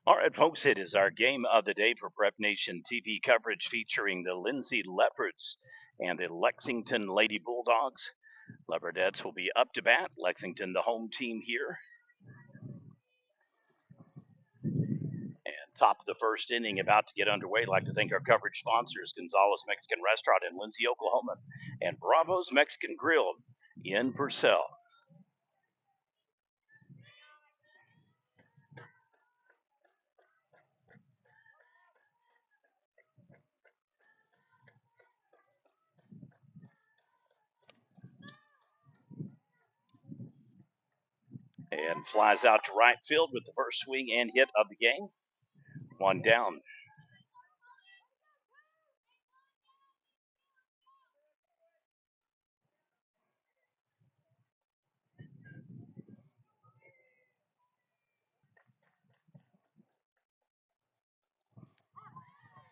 All right, folks, it is our game of the day for Prep Nation TV coverage featuring the Lindsay Leopards and the Lexington Lady Bulldogs. Leopardettes will be up to bat. Lexington, the home team here. And top of the first inning, about to get underway. I'd like to thank our coverage sponsors, Gonzalez Mexican Restaurant in Lindsay, Oklahoma, and Bravo's Mexican Grill in Purcell. And flies out to right field with the first swing and hit of the game. One down.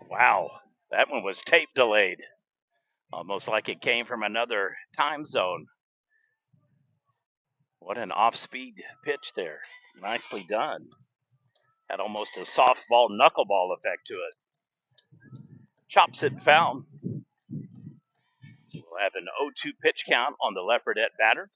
Wow, that one was tape delayed. Almost like it came from another time zone. What an off speed pitch there. Nicely done. Had almost a softball knuckleball effect to it. Chops it foul. So we'll have an 0-2 pitch count on the Leopardette batter.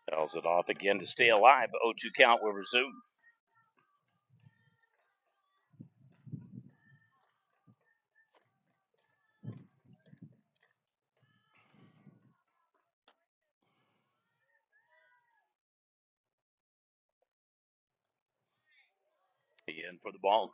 Fouls it off again to stay alive. 0-2 count will resume. Again for the ball.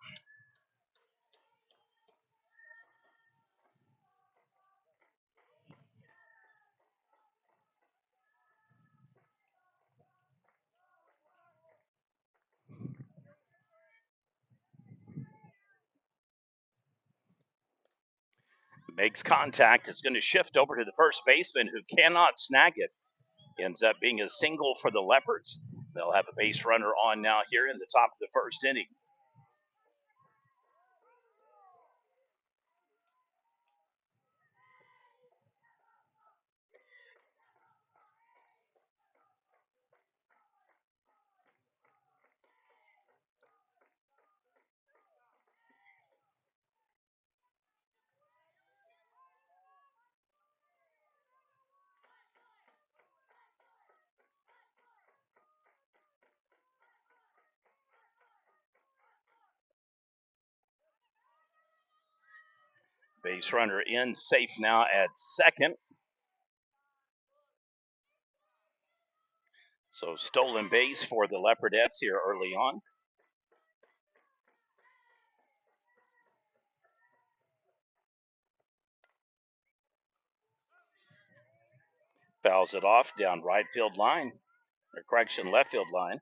Makes contact. It's going to shift over to the first baseman who cannot snag it. Ends up being a single for the Leopards. They'll have a base runner on now here in the top of the first inning. Base runner in, safe now at second. So stolen base for the Leopardettes here early on. Fouls it off down right field line, or correction, left field line.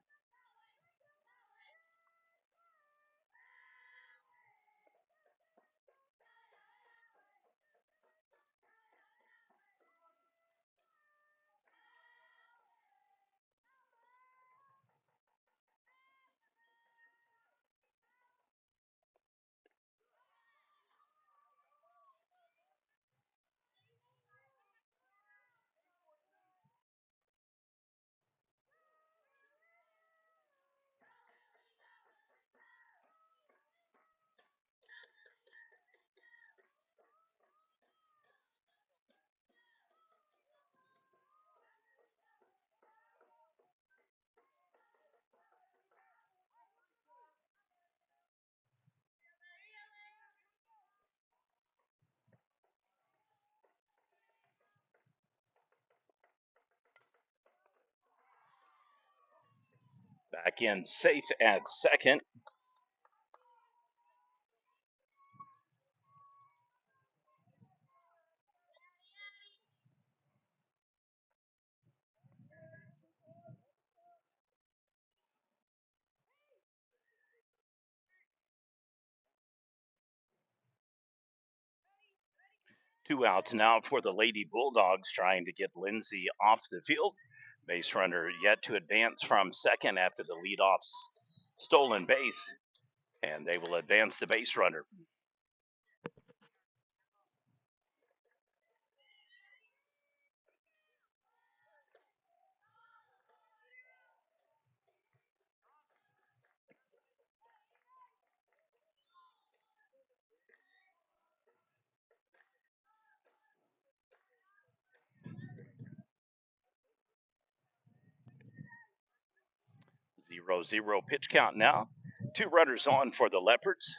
Back in safe at second. Two outs now for the Lady Bulldogs, trying to get Lindsay off the field. Base runner yet to advance from second after the leadoff stolen base, and they will advance the base runner. Zero zero pitch count now. Two runners on for the Leopards.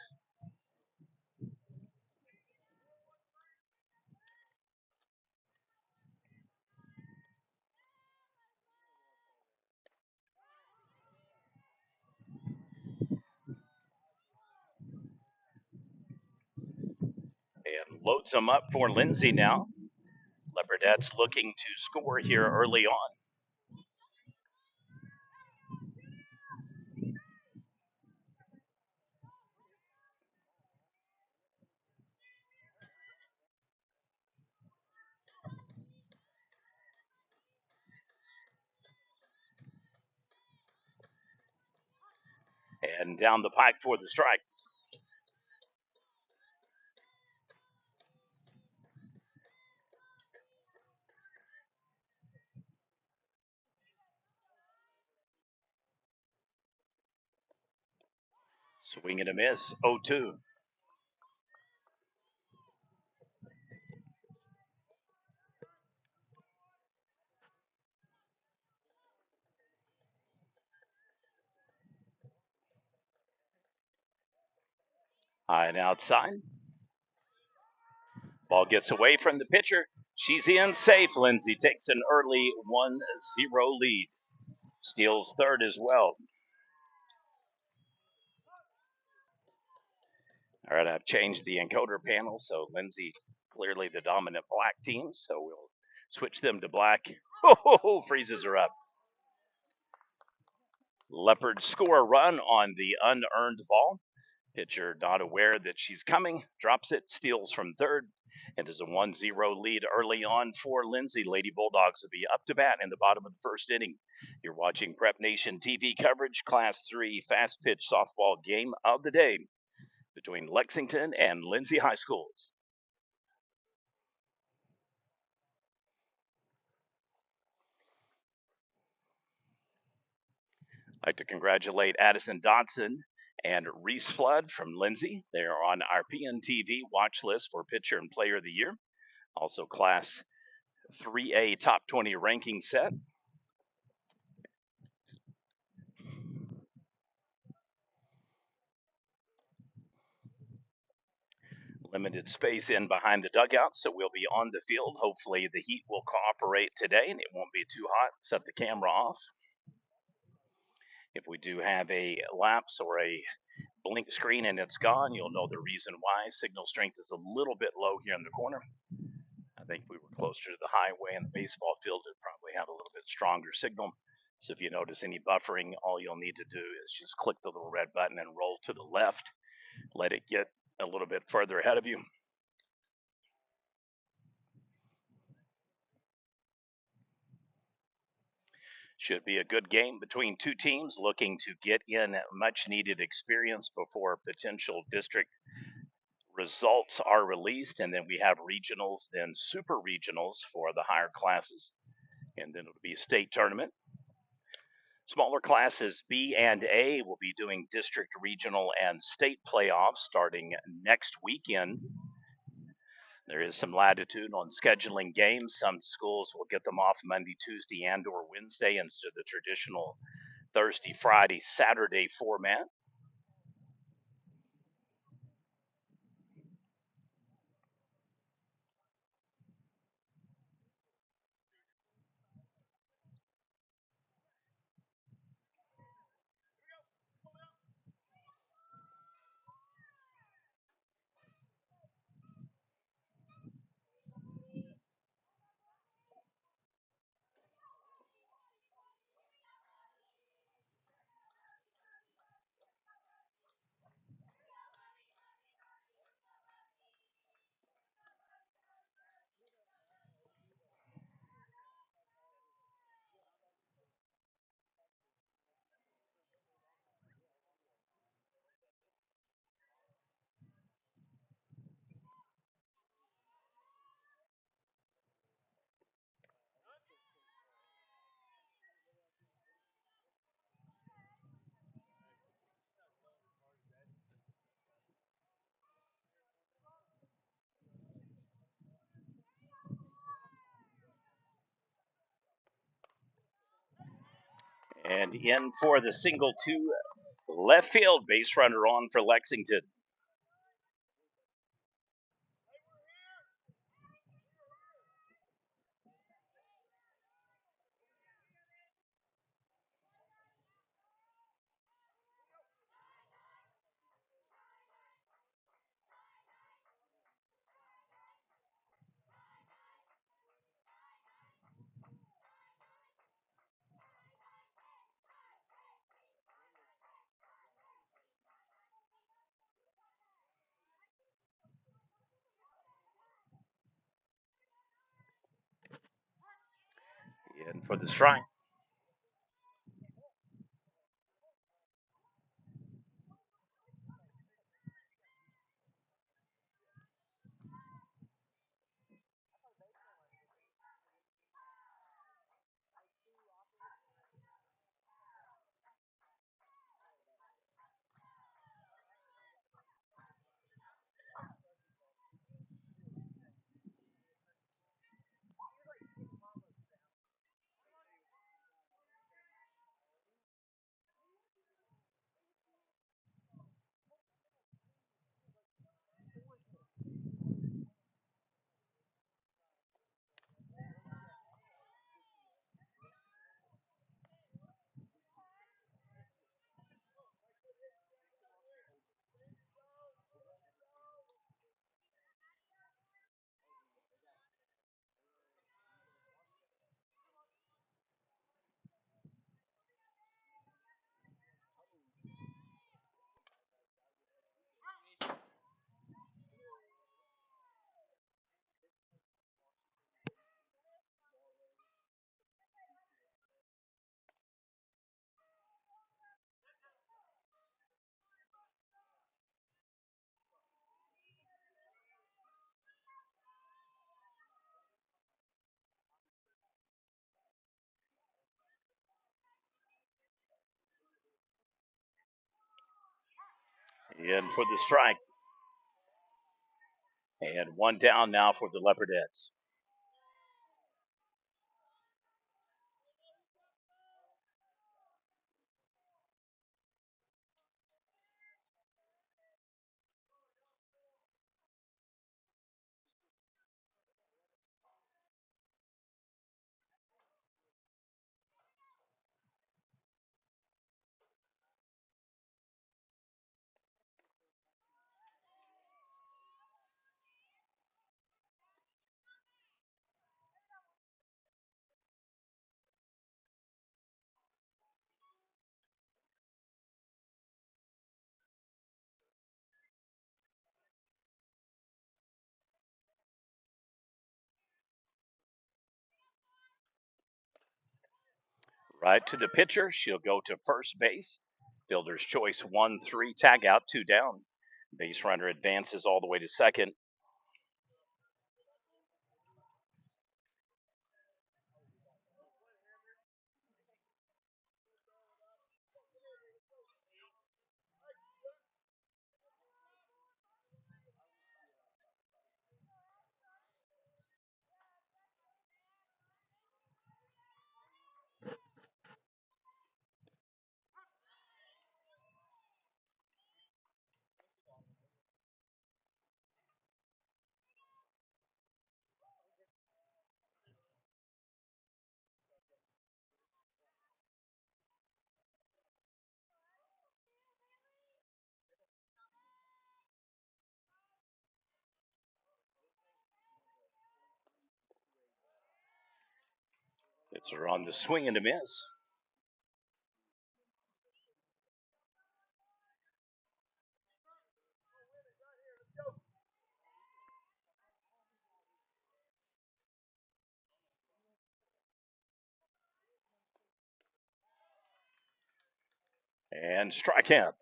And loads them up for Lindsay now. Leopardettes looking to score here early on. And down the pike for the strike. Swing and a miss, 0-2. High and outside. Ball gets away from the pitcher. She's in safe. Lindsay takes an early 1-0 lead. Steals third as well. All right, I've changed the encoder panel, so Lindsay clearly the dominant black team, so we'll switch them to black. Oh, freezes her up. Leopards score a run on the unearned ball. Pitcher not aware that she's coming, drops it, steals from third, and is a 1-0 lead early on for Lindsay. Lady Bulldogs will be up to bat in the bottom of the first inning. You're watching Prep Nation TV coverage, Class 3 fast pitch softball game of the day between Lexington and Lindsay High Schools. I'd like to congratulate Addison Dodson and Reese Flood from Lindsay. They are on our PNTV watch list for Pitcher and Player of the Year. Also, Class 3A Top 20 ranking set. Limited space in behind the dugout, so we'll be on the field. Hopefully, the heat will cooperate today and it won't be too hot. Set the camera off. If we do have a lapse or a blink screen and it's gone, you'll know the reason why. Signal strength is a little bit low here in the corner. I think if we were closer to the highway and the baseball field, it'd probably have a little bit stronger signal. So if you notice any buffering, all you'll need to do is just click the little red button and roll to the left. Let it get a little bit further ahead of you. Should be a good game between two teams looking to get in much needed experience before potential district results are released. And then we have regionals, then super regionals for the higher classes. And then it'll be a state tournament. Smaller classes B and A will be doing district, regional, and state playoffs starting next weekend. There is some latitude on scheduling games. Some schools will get them off Monday, Tuesday, and or Wednesday instead of the traditional Thursday, Friday, Saturday format. And in for the single to left field, base runner on for Lexington. In for the strike. In for the strike. And one down now for the Leopardettes. Right to the pitcher. She'll go to first base. Fielder's choice 1-3, tag out, 2 down. Base runner advances all the way to second. It's her on the swing and a miss. And strikeout.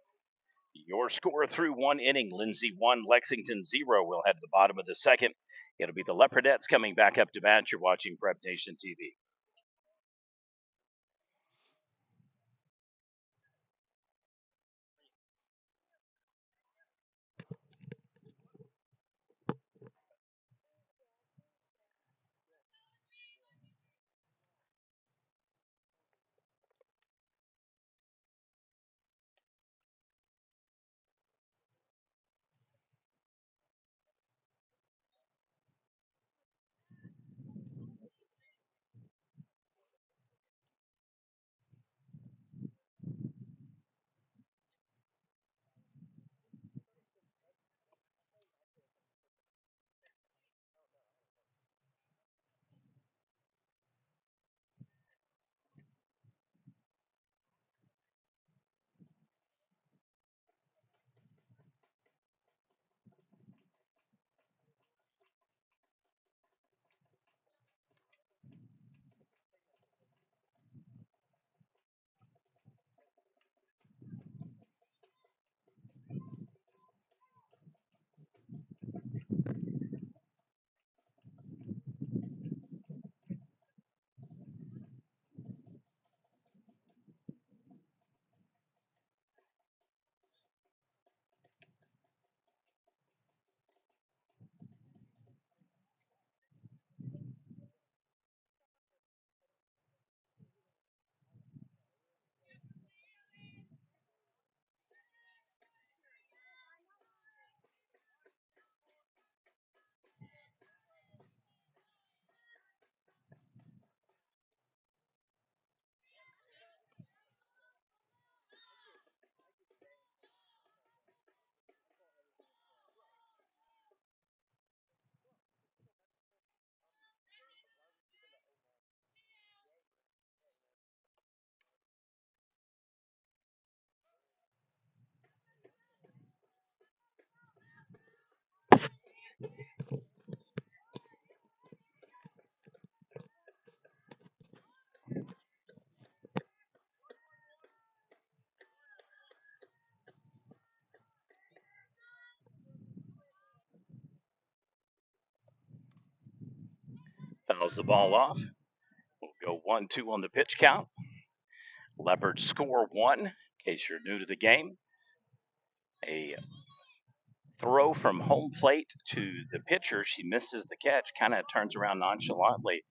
Your score through one inning: Lindsay 1, Lexington 0. We'll head to the bottom of the second. It'll be the Leopardettes coming back up to bat. You're watching Prep Nation TV. Fouls the ball off. We'll go 1-2 on the pitch count. Leopards score 1, in case you're new to the game. A throw from home plate to the pitcher. She misses the catch, kind of turns around nonchalantly.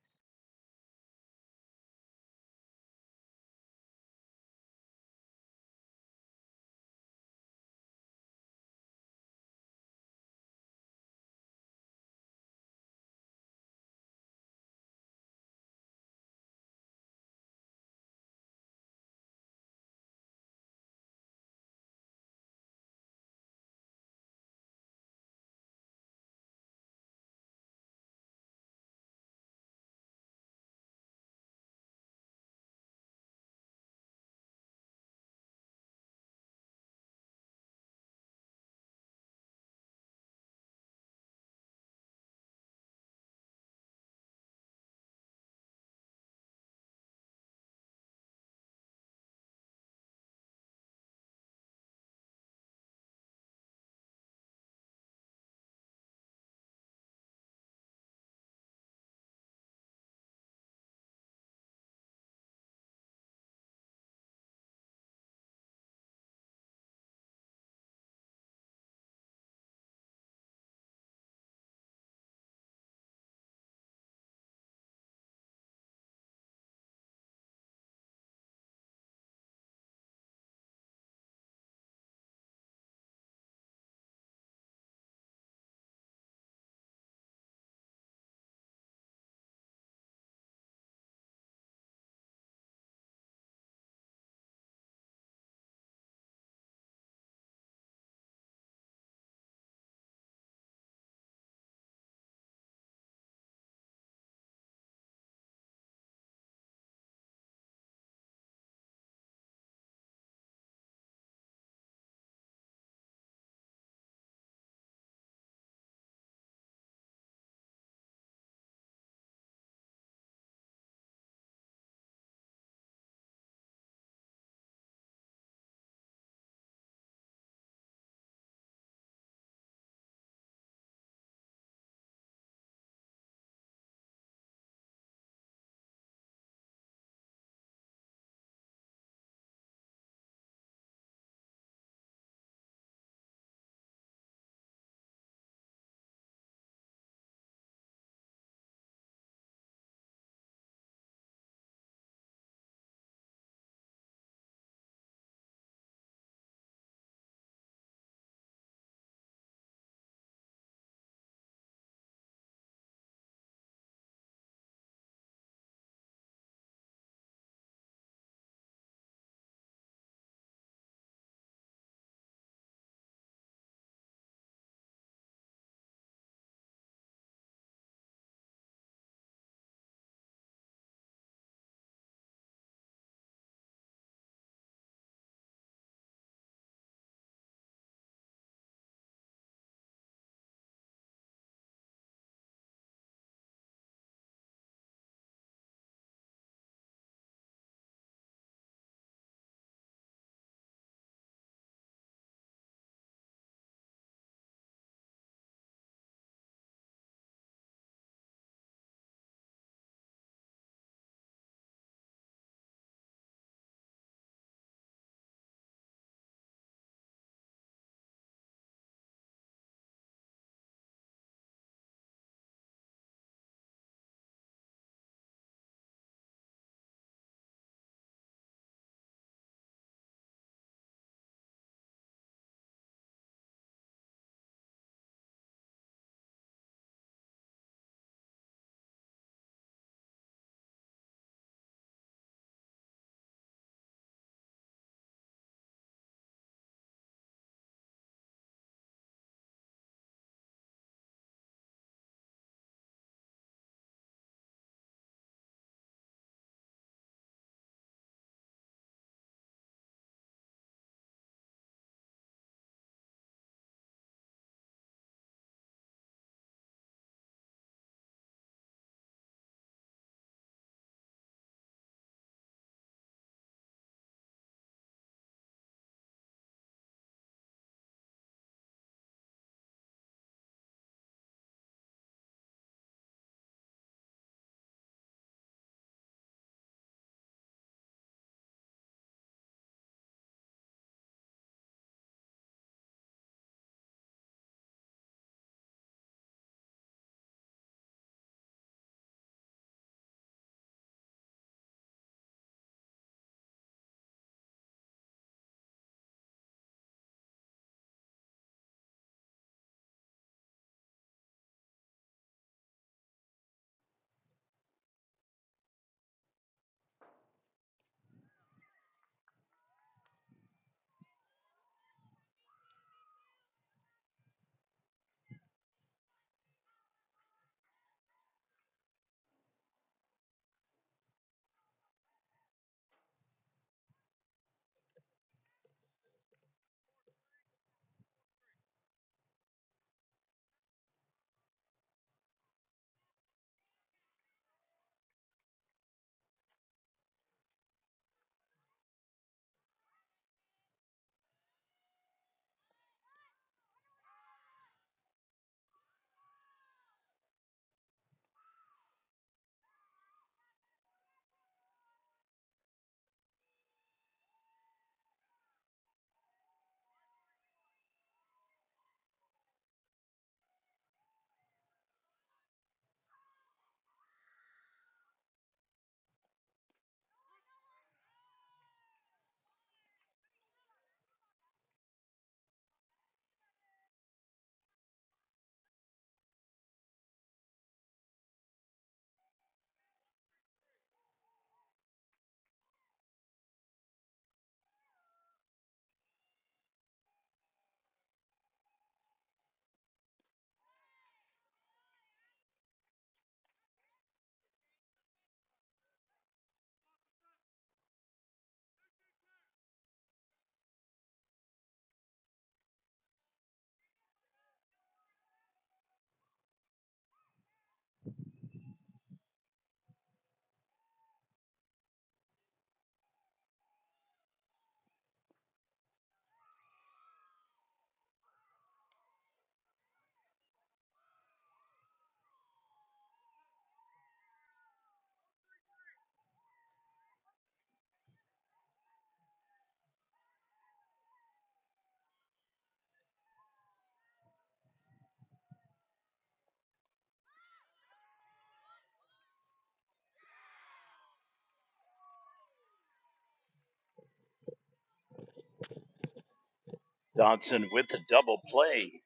Dodson with the double play,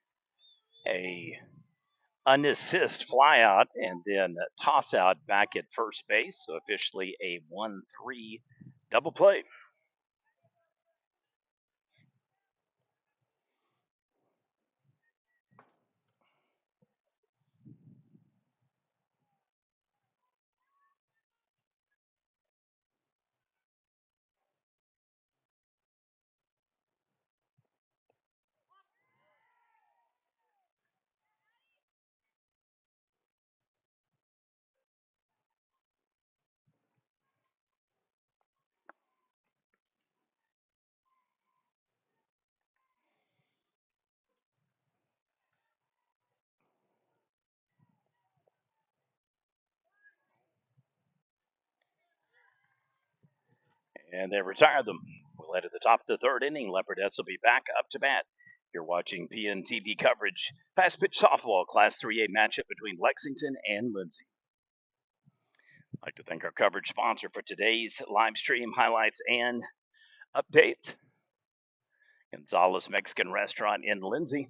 a unassist fly out, and then a toss out back at first base. So officially a 1-3 double play. And they retire them. We'll head to the top of the third inning. Leopardettes will be back up to bat. You're watching PNTV coverage. Fast pitch softball Class 3A matchup between Lexington and Lindsay. I'd like to thank our coverage sponsor for today's live stream highlights and updates. Gonzalez Mexican Restaurant in Lindsay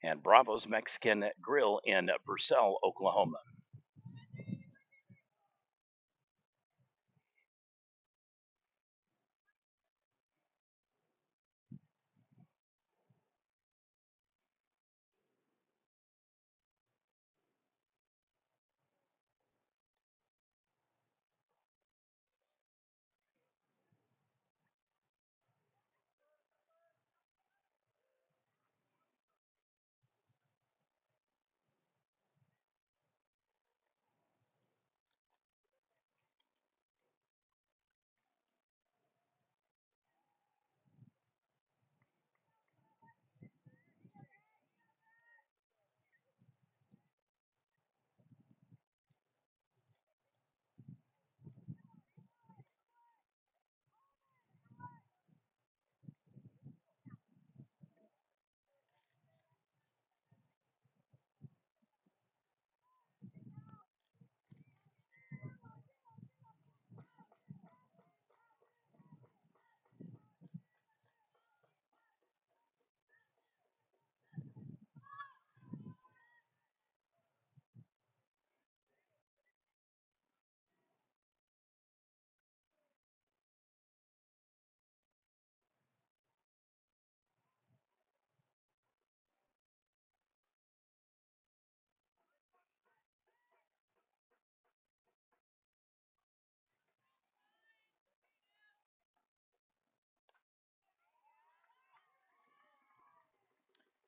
and Bravo's Mexican Grill in Purcell, Oklahoma.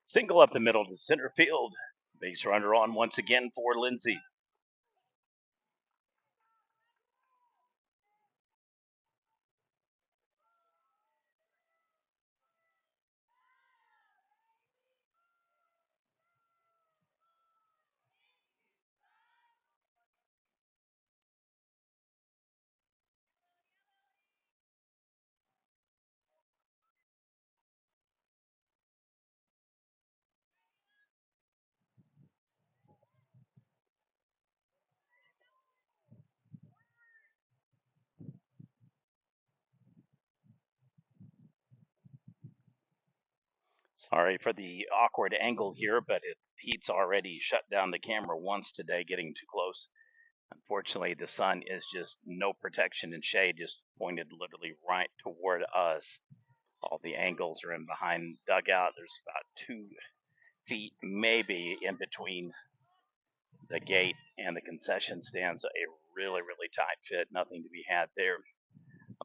Single up the middle to center field. Base runner on once again for Lindsay. Sorry for the awkward angle here, but heat's already shut down the camera once today, getting too close. Unfortunately, the sun is just no protection and shade, just pointed literally right toward us. All the angles are in behind dugout. There's about 2 feet maybe in between the gate and the concession stand, so a really, really tight fit. Nothing to be had there.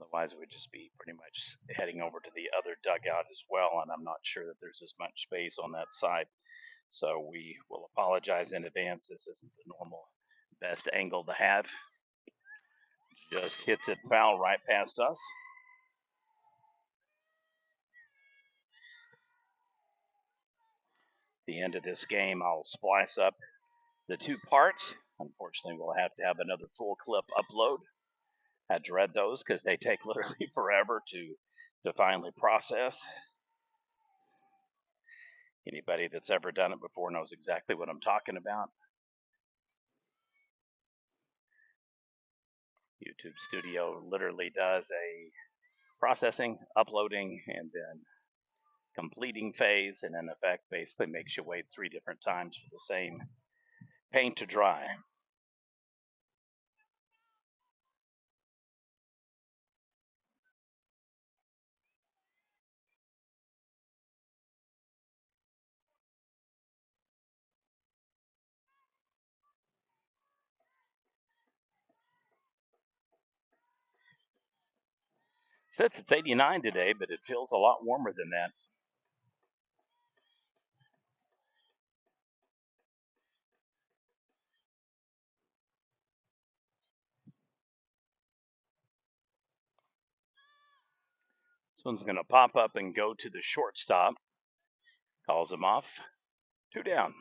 Otherwise, we'd just be pretty much heading over to the other dugout as well, and I'm not sure that there's as much space on that side. So we will apologize in advance. This isn't the normal best angle to have. Just hits it foul right past us. The end of this game, I'll splice up the 2 parts. Unfortunately, we'll have to have another full clip upload. I dread those because they take literally forever to finally process. Anybody that's ever done it before knows exactly what I'm talking about. YouTube Studio literally does a processing, uploading, and then completing phase, and in effect basically makes you wait 3 different times for the same paint to dry. Says it's 89 today, but it feels a lot warmer than that. This one's going to pop up and go to the shortstop. Calls him off. 2 down.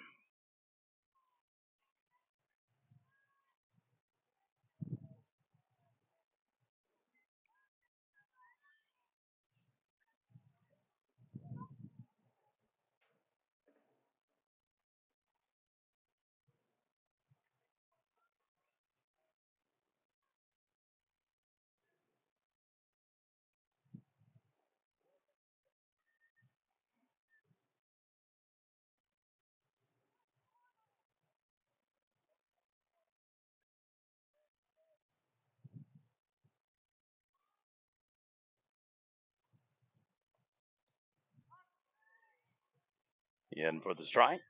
In for the strike.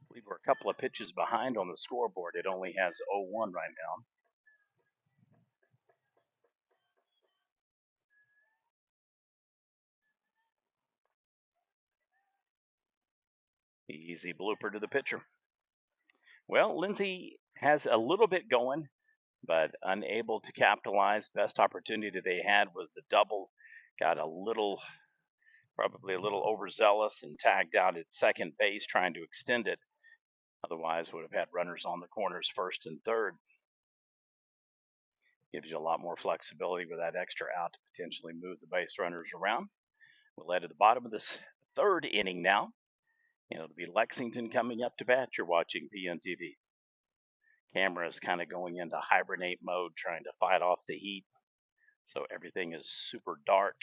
I believe we're a couple of pitches behind on the scoreboard. It only has 0-1 right now. Easy blooper to the pitcher. Well, Lindsay has a little bit going, but unable to capitalize. Best opportunity they had was the double. Got probably a little overzealous and tagged out at second base trying to extend it. Otherwise, would have had runners on the corners first and third. Gives you a lot more flexibility with that extra out to potentially move the base runners around. We'll head to the bottom of this third inning now. It'll be Lexington coming up to bat. You're watching PNTV. Camera is kind of going into hibernate mode, trying to fight off the heat. So everything is super dark.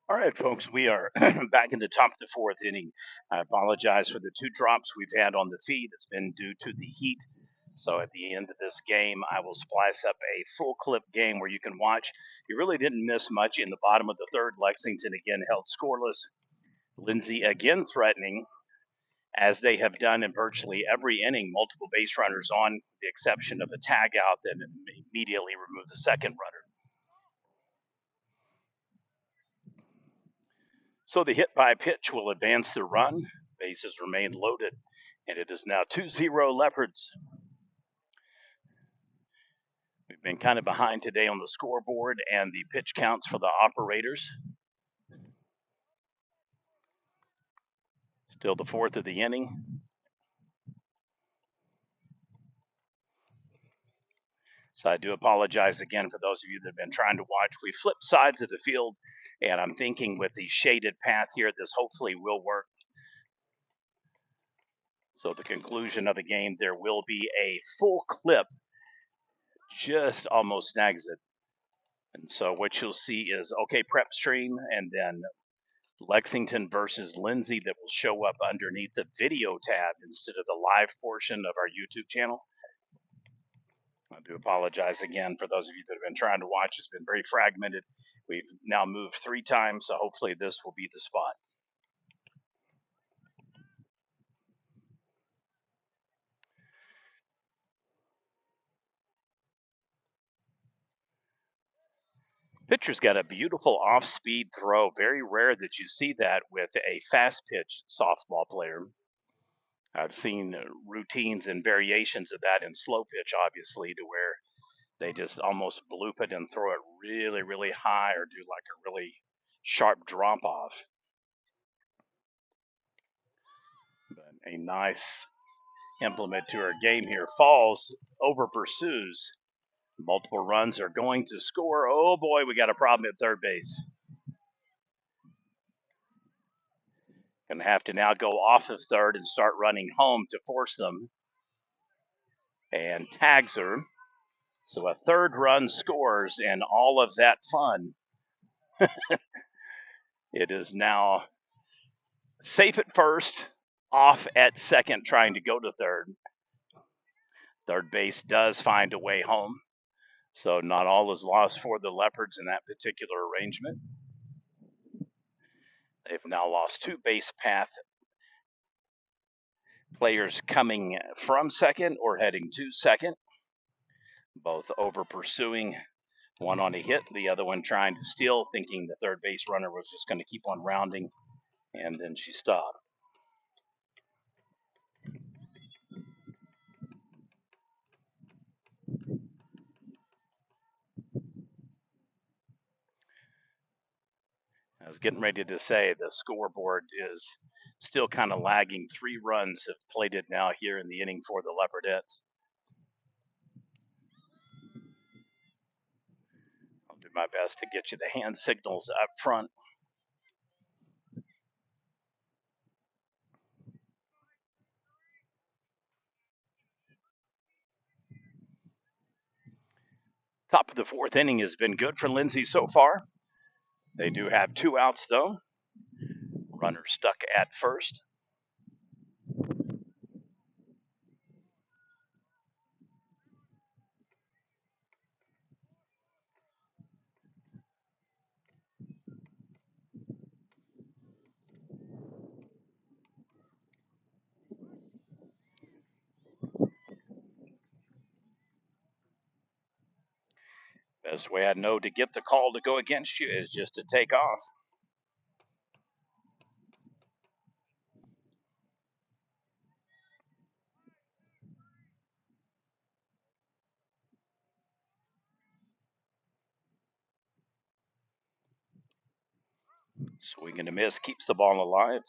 All right, folks, we are back in the top of the fourth inning. I apologize for the two drops we've had on the feed. It's been due to the heat. So at the end of this game, I will splice up a full clip game where you can watch. You really didn't miss much in the bottom of the third. Lexington again held scoreless. Lindsay again threatening, as they have done in virtually every inning, multiple base runners on, the exception of a tag out that immediately removed the second runner. So the hit by pitch will advance the run. Bases remain loaded, and it is now 2-0 Leopards. We've been kind of behind today on the scoreboard and the pitch counts for the operators. Still the fourth of the inning. So I do apologize again for those of you that have been trying to watch. We flipped sides of the field, and I'm thinking with the shaded path here, this hopefully will work. So the conclusion of the game, there will be a full clip, just almost snags it. And so what you'll see is, okay, prep stream, and then Lexington versus Lindsay that will show up underneath the video tab instead of the live portion of our YouTube channel. I do apologize again for those of you that have been trying to watch. It's been very fragmented. We've now moved 3 times, so hopefully this will be the spot. Pitcher's got a beautiful off-speed throw. Very rare that you see that with a fast-pitch softball player. I've seen routines and variations of that in slow pitch, obviously, to where they just almost bloop it and throw it really, really high or do like a really sharp drop off. But a nice implement to our game here. Falls, over pursues. Multiple runs are going to score. Oh boy, we got a problem at third base. Gonna have to now go off of third and start running home to force them. And tags her. So a third run scores, and all of that fun. It is now safe at first, off at second, trying to go to third. Third base does find a way home. So not all is lost for the Leopards in that particular arrangement. They've now lost 2 base path players coming from second or heading to second. Both over pursuing, one on a hit, the other one trying to steal, thinking the third base runner was just going to keep on rounding, and then she stopped. I was getting ready to say the scoreboard is still kind of lagging. 3 runs have plated now here in the inning for the Leopardettes. I'll do my best to get you the hand signals up front. Top of the fourth inning has been good for Lindsay so far. They do have 2 outs, though. Runner stuck at first. Best way I know to get the call to go against you is just to take off. Swing and a miss keeps the ball alive.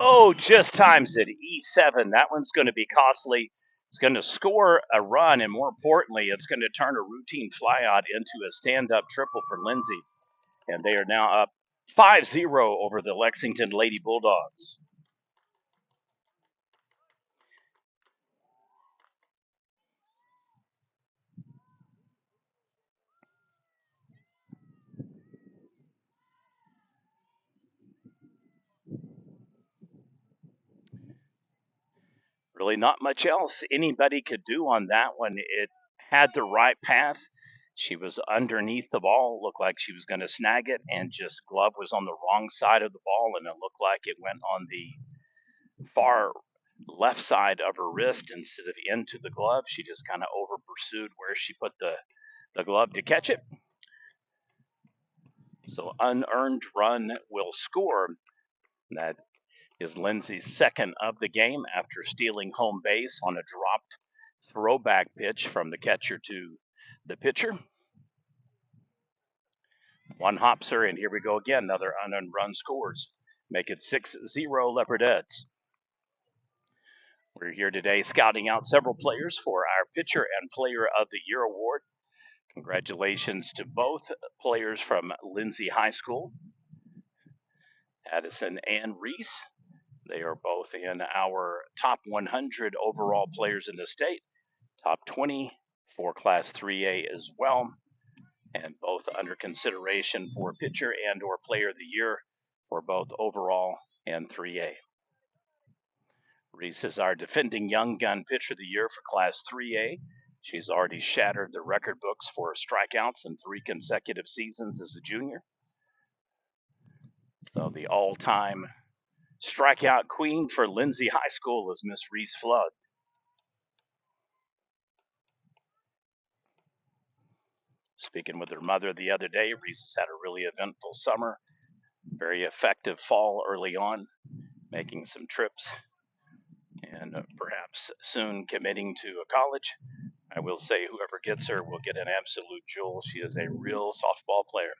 Oh, just times it. E7. That one's going to be costly. It's going to score a run, and more importantly, it's going to turn a routine flyout into a stand up triple for Lindsay. And they are now up 5-0 over the Lexington Lady Bulldogs. Really, not much else anybody could do on that one. It had the right path. She was underneath the ball, looked like she was going to snag it, and just glove was on the wrong side of the ball, and it looked like it went on the far left side of her wrist instead of into the glove. She just kind of over pursued where she put the glove to catch it. So unearned run will score. That is Lindsay's second of the game after stealing home base on a dropped throwback pitch from the catcher to the pitcher. One hops her, and here we go again. Another unearned run scores. Make it 6-0 Leopardettes. We're here today scouting out several players for our Pitcher and Player of the Year award. Congratulations to both players from Lindsay High School, Addison and Reese. They are both in our top 100 overall players in the state, top 20 for Class 3A as well, and both under consideration for Pitcher and or Player of the Year for both overall and 3A. Reese is our defending Young Gun Pitcher of the Year for Class 3A. She's already shattered the record books for strikeouts in 3 consecutive seasons as a junior. So the all-time strikeout queen for Lindsay High School is Miss Reese Flood. Speaking with her mother the other day, Reese has had a really eventful summer, very effective fall early on, making some trips, and perhaps soon committing to a college. I will say whoever gets her will get an absolute jewel. She is a real softball player.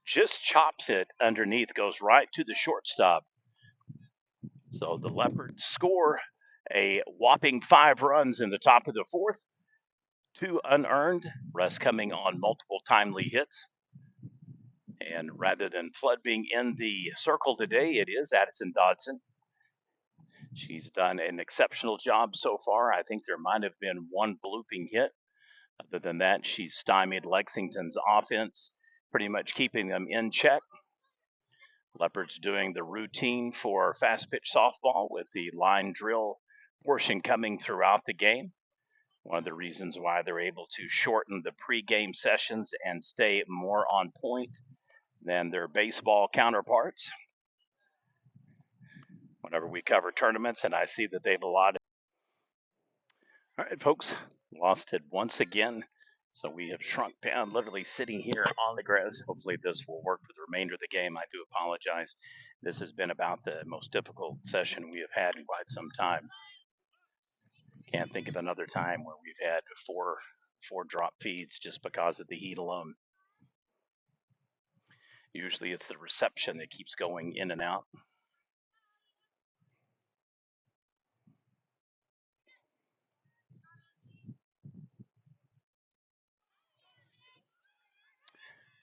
Just chops it underneath, goes right to the shortstop. So the Leopards score a whopping 5 runs in the top of the fourth, 2 unearned, rest coming on multiple timely hits. And rather than Flood being in the circle today, it is Addison Dodson. She's done an exceptional job so far. I think there might have been one blooping hit. Other than that, she's stymied Lexington's offense, pretty much keeping them in check. Leopards doing the routine for fast pitch softball with the line drill portion coming throughout the game. One of the reasons why they're able to shorten the pregame sessions and stay more on point than their baseball counterparts. Whenever we cover tournaments, and I see that they've allotted. All right, folks, lost it once again. So we have shrunk down, literally sitting here on the grass. Hopefully, this will work for the remainder of the game. I do apologize. This has been about the most difficult session we have had in quite some time. Can't think of another time where we've had four drop feeds just because of the heat alone. Usually, it's the reception that keeps going in and out.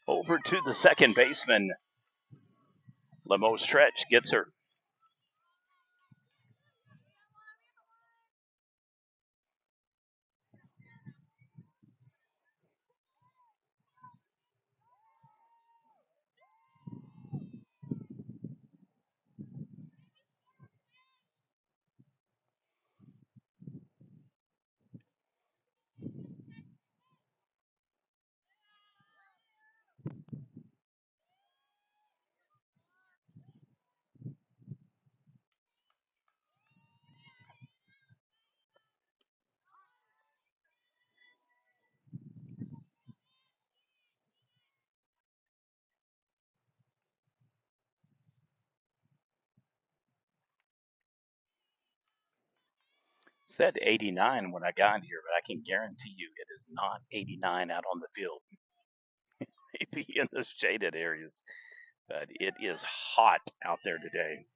Over to the second baseman. Lemo stretch gets her. Said 89 when I got here, but I can guarantee you it is not 89 out on the field. Maybe in the shaded areas, but it is hot out there today.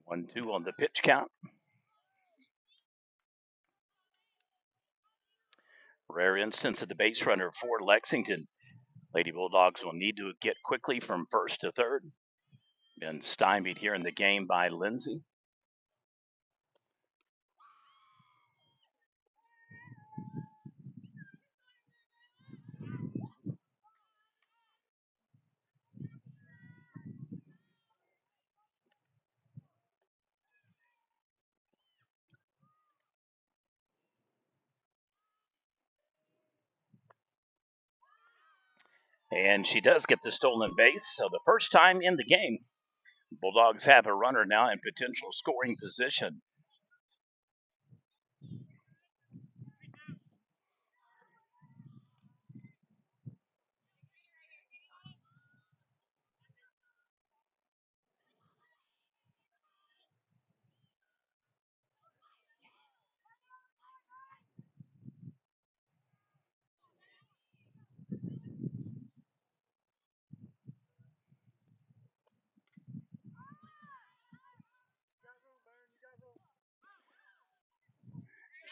1-2 on the pitch count. Rare instance of the base runner for Lexington. Lady Bulldogs will need to get quickly from first to third. Been stymied here in the game by Lindsay. And she does get the stolen base. So the first time in the game, Bulldogs have a runner now in potential scoring position.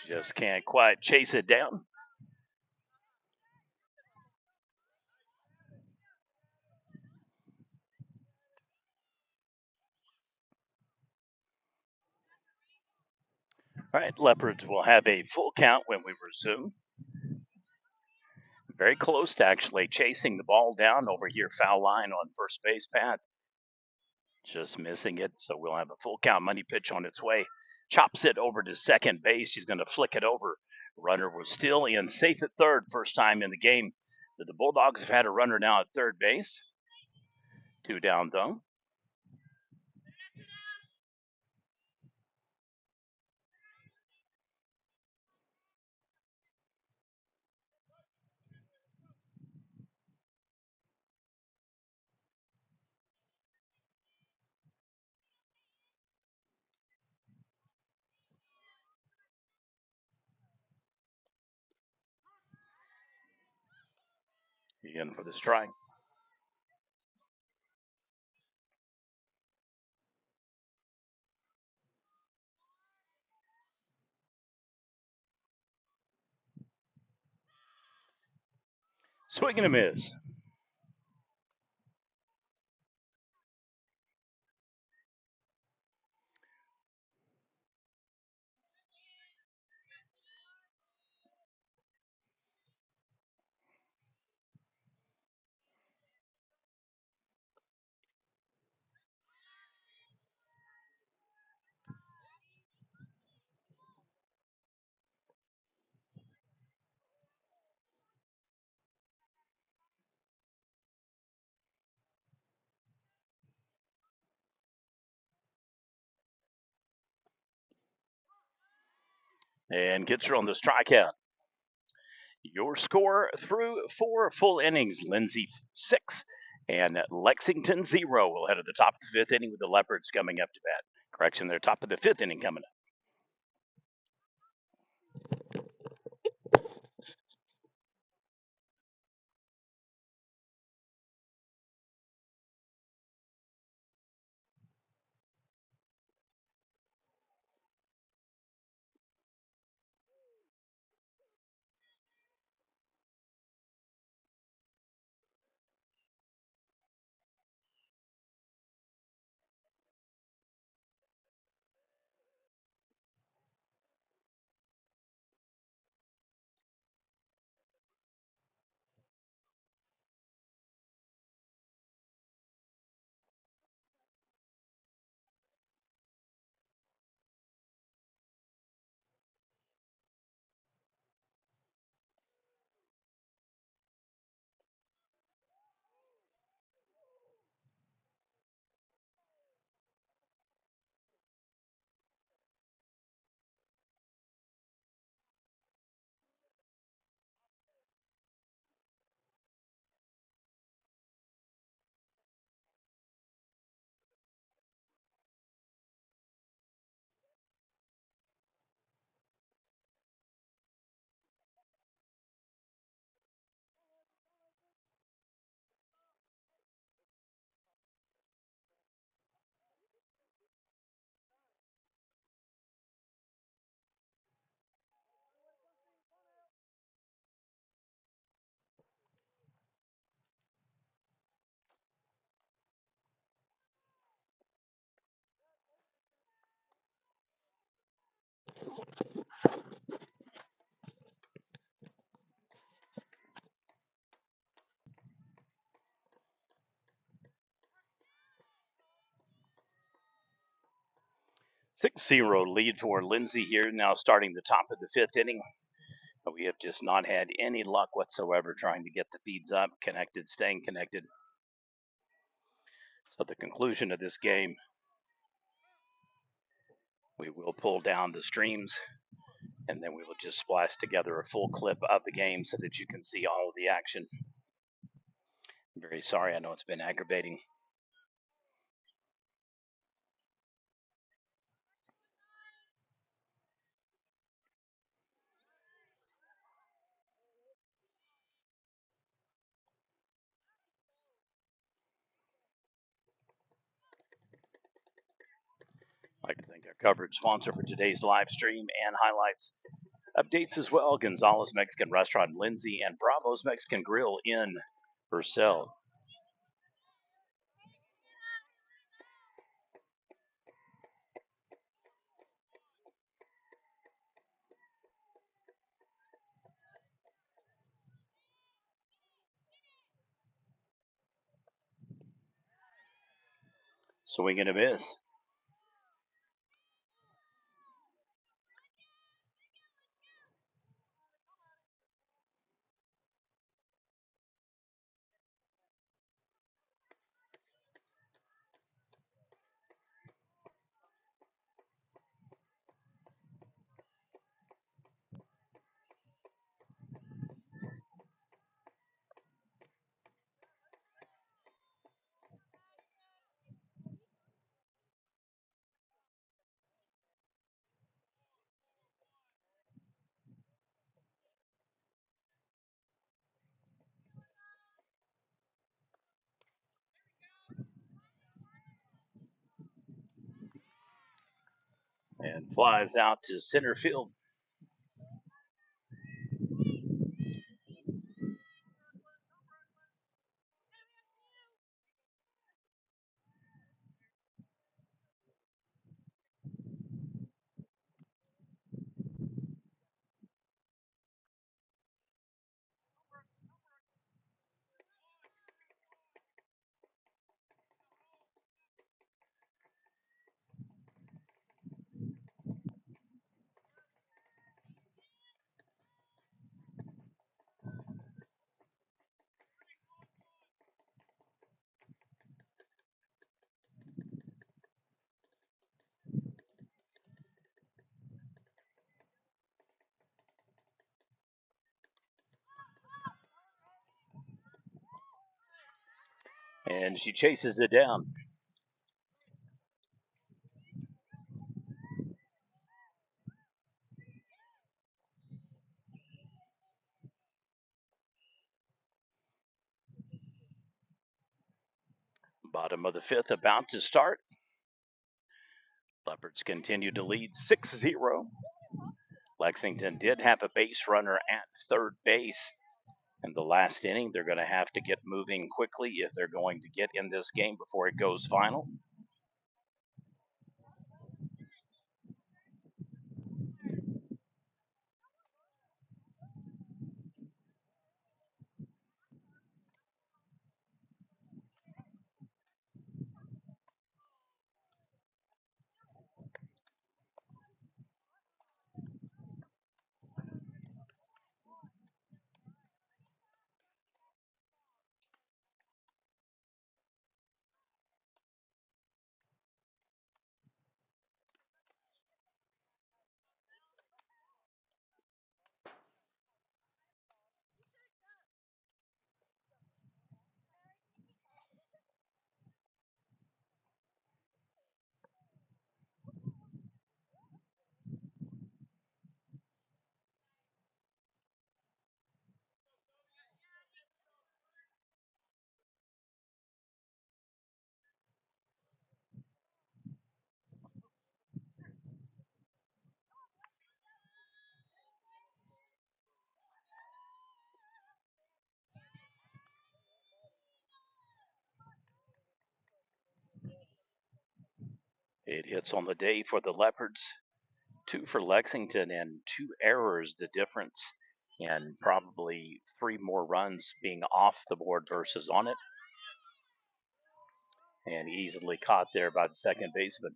Just can't quite chase it down. All right, Leopards will have a full count when we resume. Very close to actually chasing the ball down over here, foul line on first base path. Just missing it, so we'll have a full count. Money pitch on its way. Chops it over to second base. She's going to flick it over. Runner was still in, safe at third, first time in the game. The Bulldogs have had a runner now at third base. 2 down, though. In for the strike. Swing and a miss. And gets her on the strikeout. Your score through 4 full innings: Lindsay 6 and Lexington 0. We'll head to the top of the 5th inning with the Leopards coming up to bat. Correction, they're top of the 5th inning coming up. 6-0 lead for Lindsay here, now starting the top of the fifth inning. We have just not had any luck whatsoever trying to get the feeds up, connected, staying connected. So the conclusion of this game, we will pull down the streams and then we will just splice together a full clip of the game so that you can see all of the action. I'm very sorry, I know it's been aggravating. I'd like to thank our coverage sponsor for today's live stream and highlights. Updates as well, Gonzalez Mexican Restaurant in Lindsay and Bravo's Mexican Grill in Purcell. Swing and a miss. And flies out to center field. And she chases it down. Bottom of the fifth about to start. Leopards continue to lead 6-0. Lexington did have a base runner at third base in the last inning. They're going to have to get moving quickly if they're going to get in this game before it goes final. It hits on the day for the Leopards. 2 for Lexington and 2 errors, the difference, and probably 3 more runs being off the board versus on it. And easily caught there by the second baseman.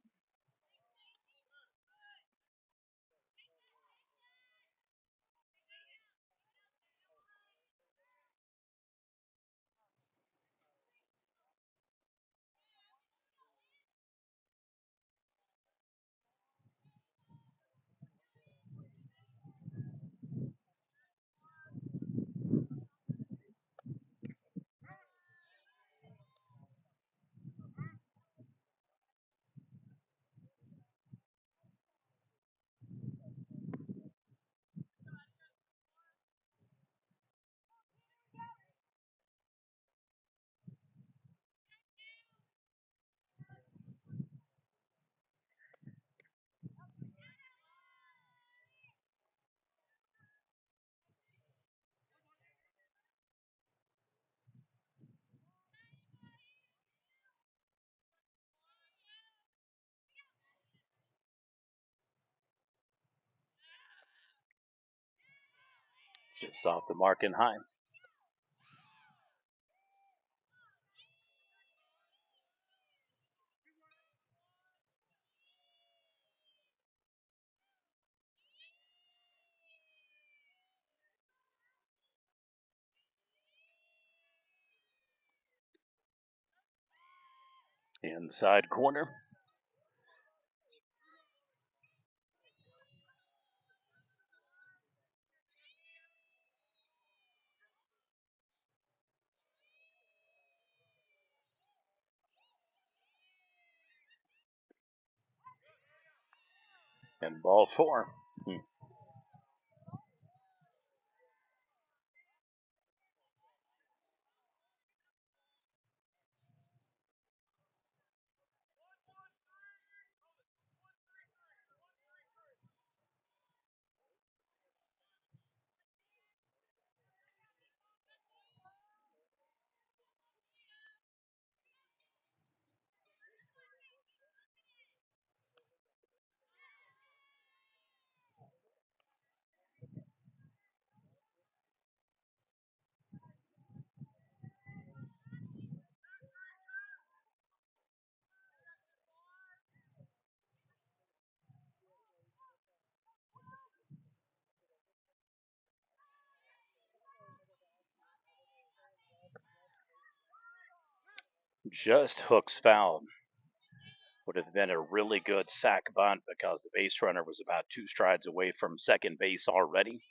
Just off the mark and high. Inside corner. And ball four. Just hooks foul. Would have been a really good sack bunt because the base runner was about 2 strides away from second base already.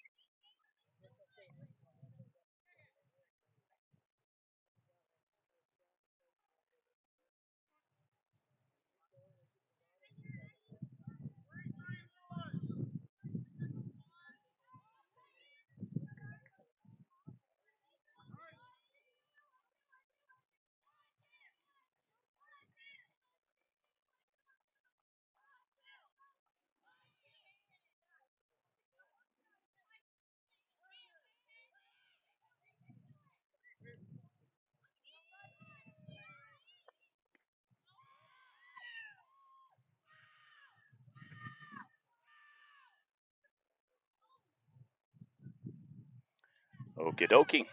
Okie dokie.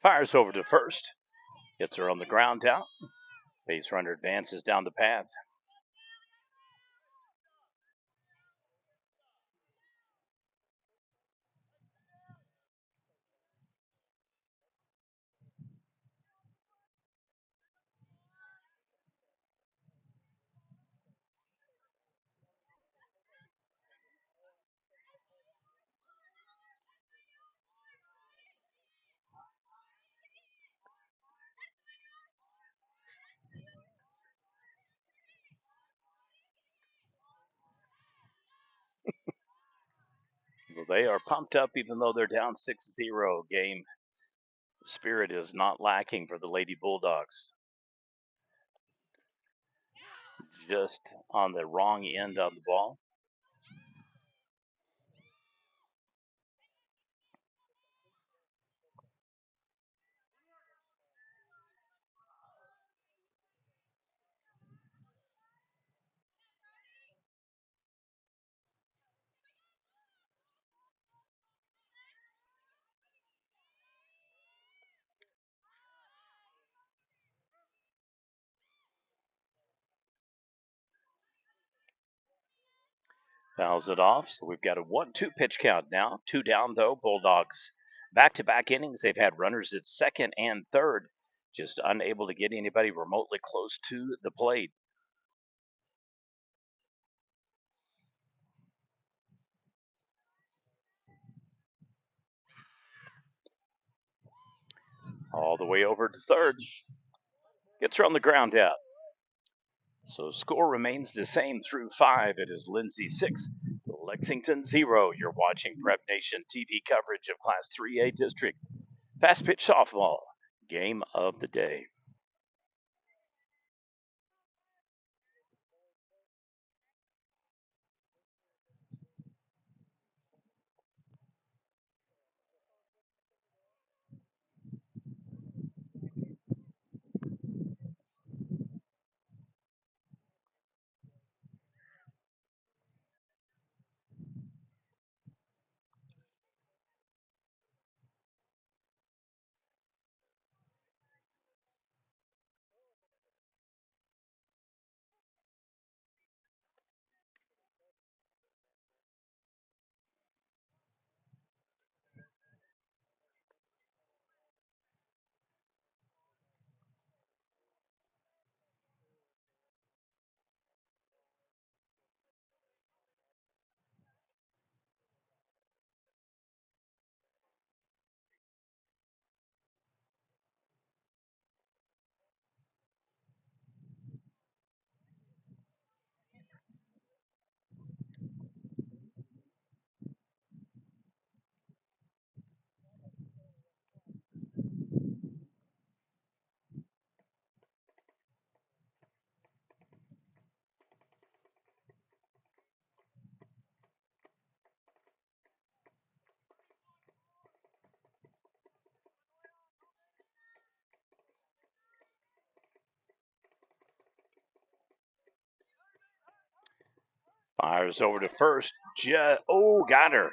Fires over to first. Gets her on the ground out. Base runner advances down the path. Well, they are pumped up even though they're down 6-0. Game spirit is not lacking for the Lady Bulldogs. Just on the wrong end of the ball. Fouls it off. So we've got a 1-2 pitch count now. 2 down, though. Bulldogs back to back innings. They've had runners at second and third, just unable to get anybody remotely close to the plate. All the way over to third. Gets her on the ground out. So score remains the same through 5. It is Lindsay 6, Lexington 0. You're watching Prep Nation TV coverage of Class 3A District Fast Pitch Softball Game of the Day. Fires over to first. Got her.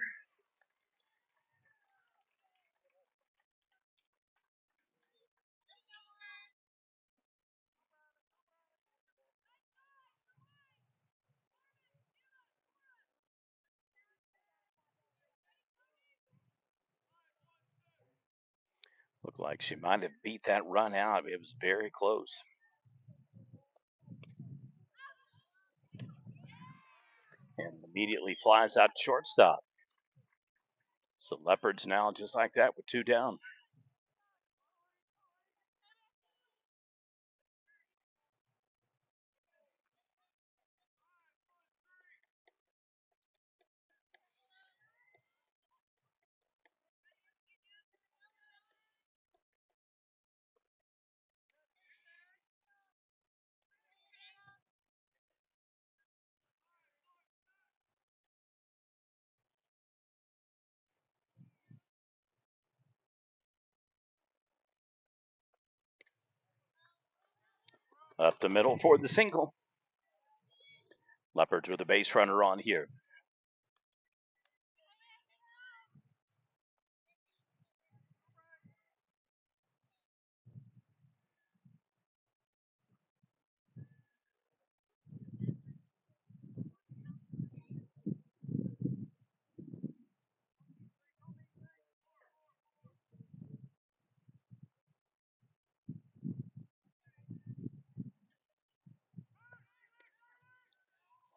Looked like she might have beat that run out. It was very close. And immediately flies out to shortstop. So Leopards now just like that with 2 down. Up the middle for the single. Leopards with a base runner on here.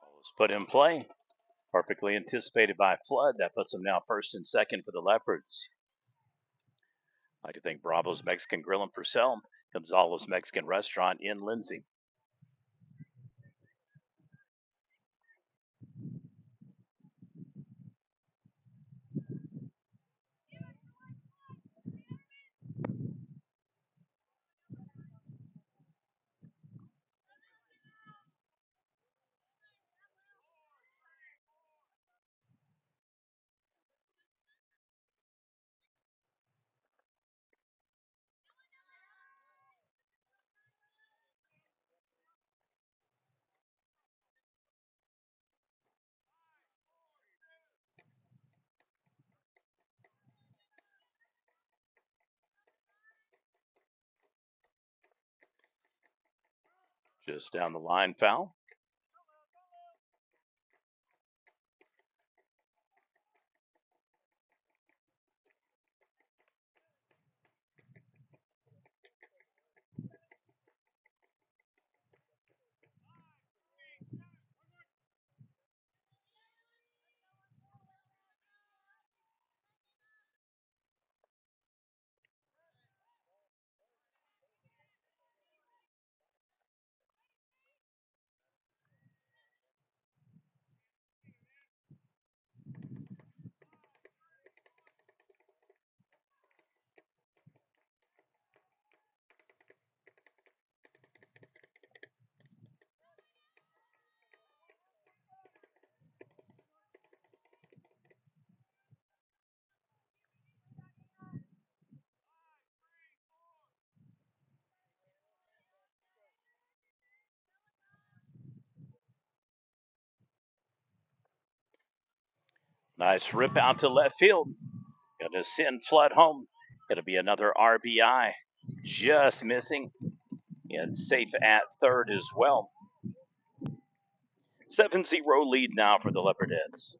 Ball is put in play. Perfectly anticipated by Flood. That puts them now first and second for the Leopards. I'd like to thank Bravo's Mexican Grill and Purcell, Gonzalo's Mexican Restaurant in Lindsay. Just down the line, foul. Nice rip out to left field. Gonna send Flood home. It'll be another RBI. Just missing. And safe at third as well. 7-0 lead now for the Leopardheads.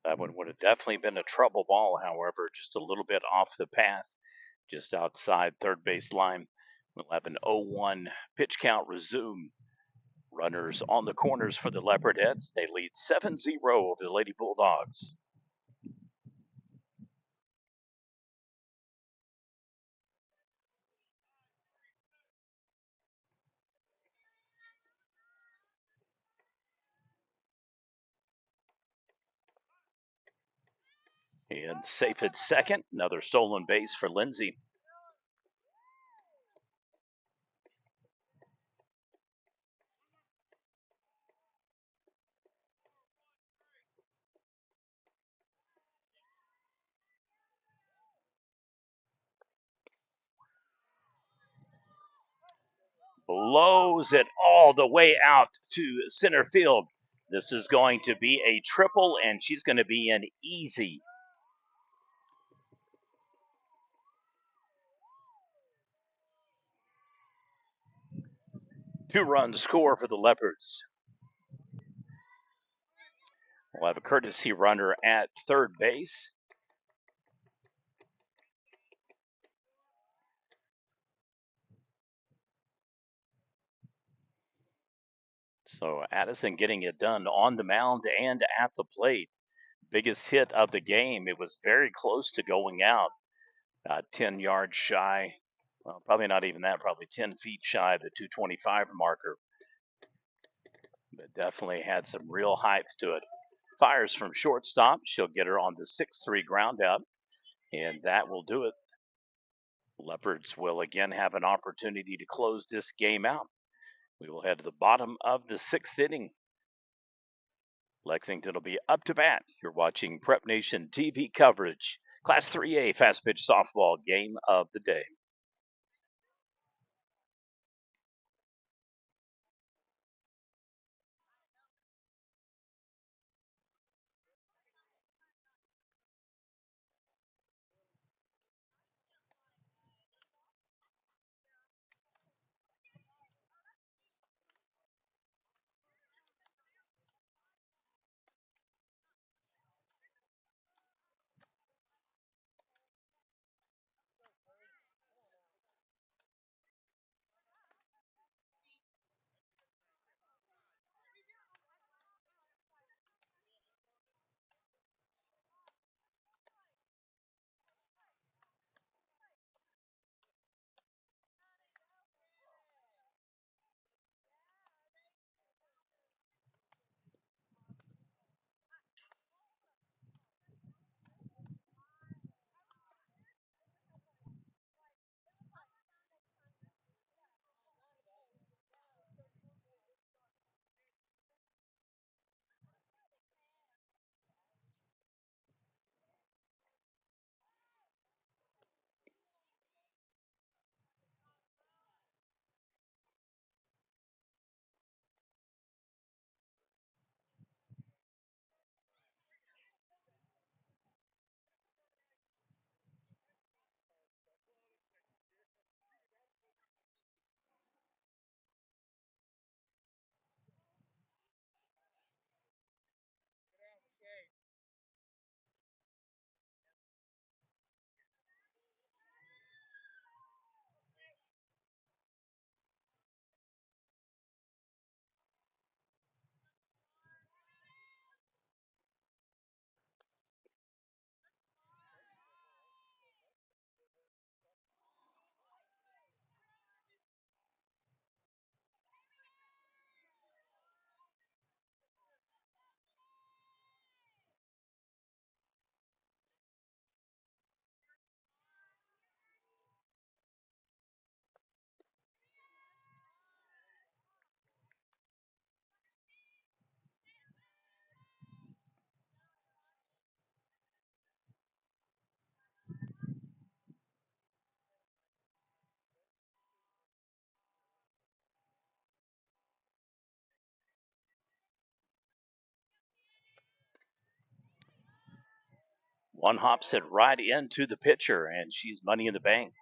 That one would have definitely been a trouble ball, however, just a little bit off the path, just outside third base line. We'll have an 0-1 pitch count resume Runners on the corners for the Leopardheads. They lead 7-0 over the Lady Bulldogs. And safe at second. Another stolen base for Lindsay. Blows it all the way out to center field. This is going to be a triple, and she's going to be an easy. Two-run score for the Leopards. We'll have a courtesy runner at third base. So Addison getting it done on the mound and at the plate. Biggest hit of the game. It was very close to going out. 10 yards shy. Well, probably not even that, probably 10 feet shy of the 225 marker. But definitely had some real height to it. Fires from shortstop. She'll get her on the 6-3 ground out, and that will do it. Leopards will again have an opportunity to close this game out. We will head to the bottom of the sixth inning. Lexington will be up to bat. You're watching Prep Nation TV coverage. Class 3A fast pitch softball game of the day. One hops it right into the pitcher, and she's money in the bank.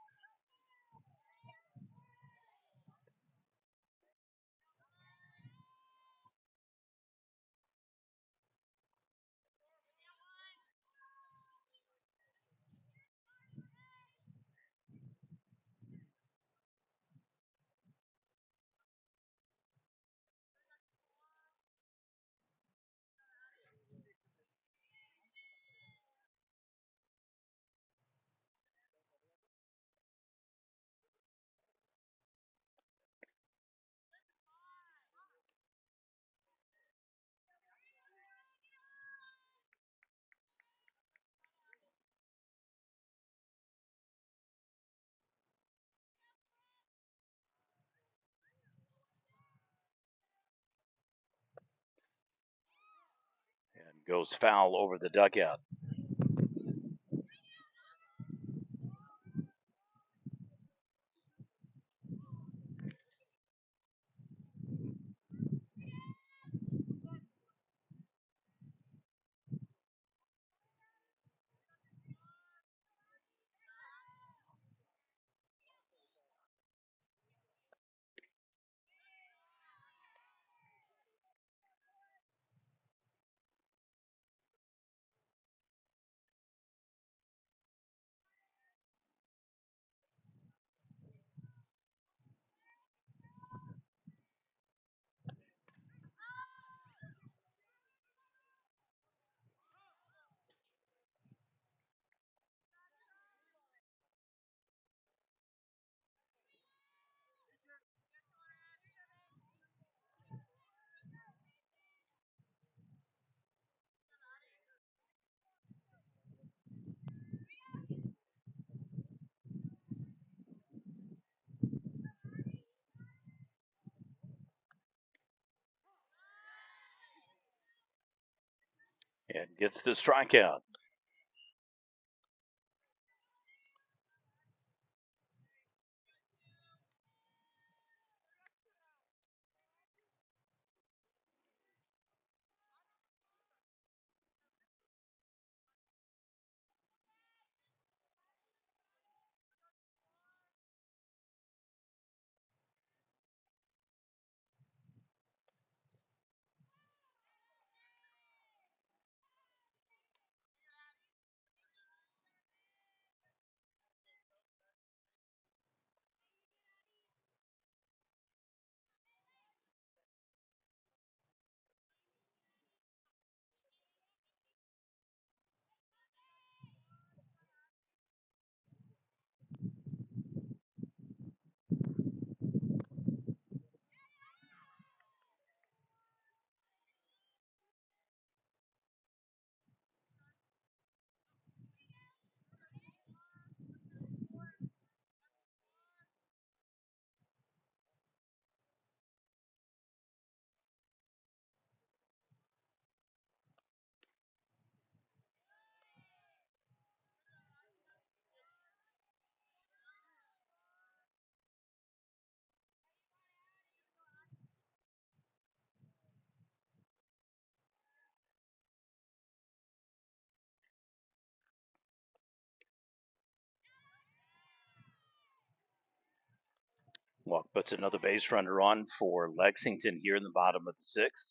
Goes foul over the dugout. And gets the strikeout. Walk puts another base runner on for Lexington here in the bottom of the sixth.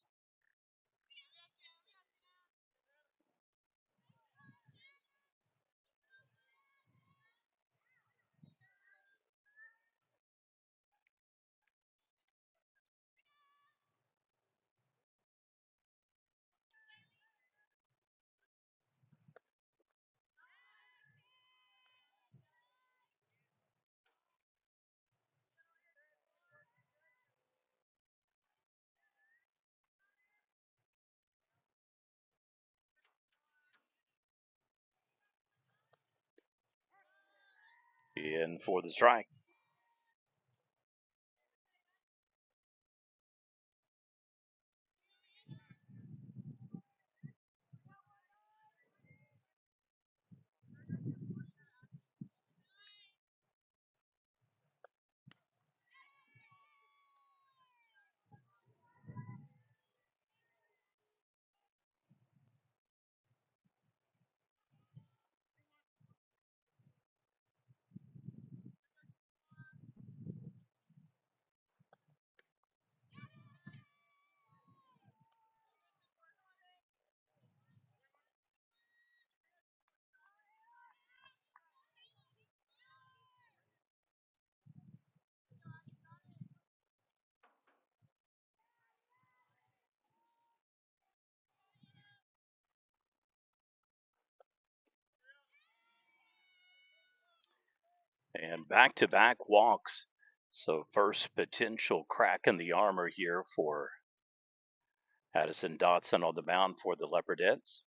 In for the strike. And back-to-back walks. So first potential crack in the armor here for Addison Dotson on the mound for the Leopardettes.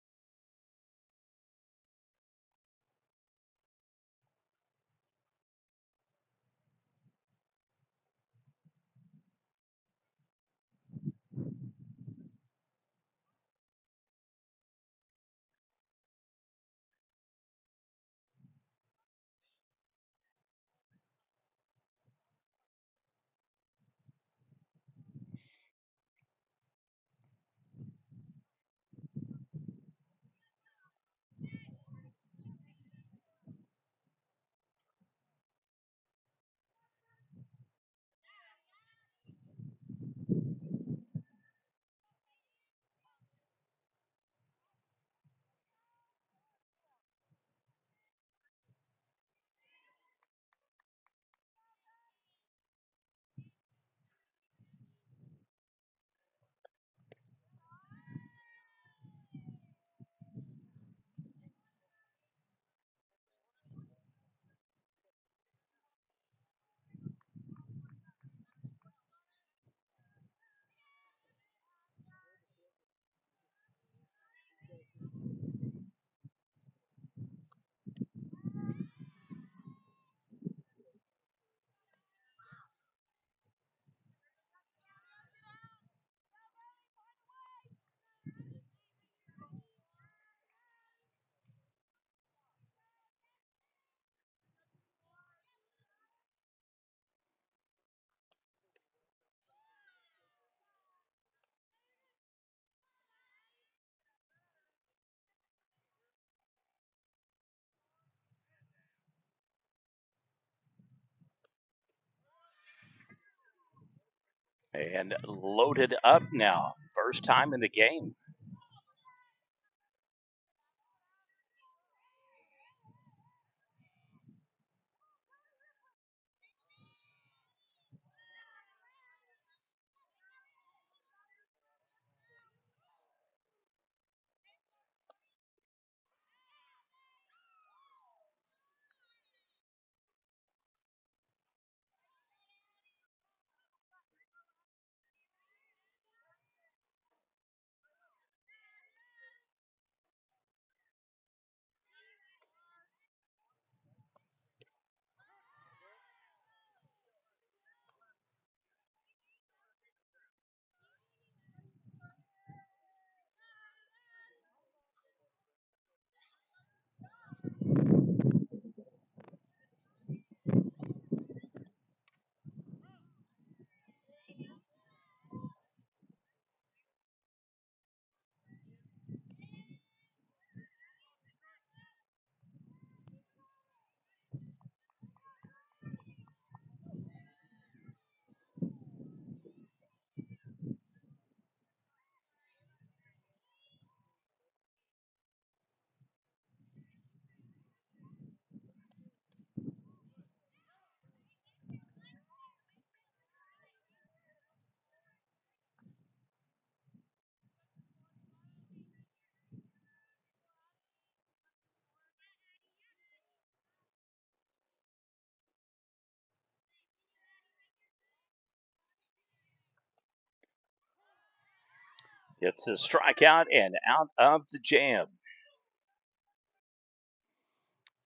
And loaded up now. First time in the game. It's a strikeout and out of the jam.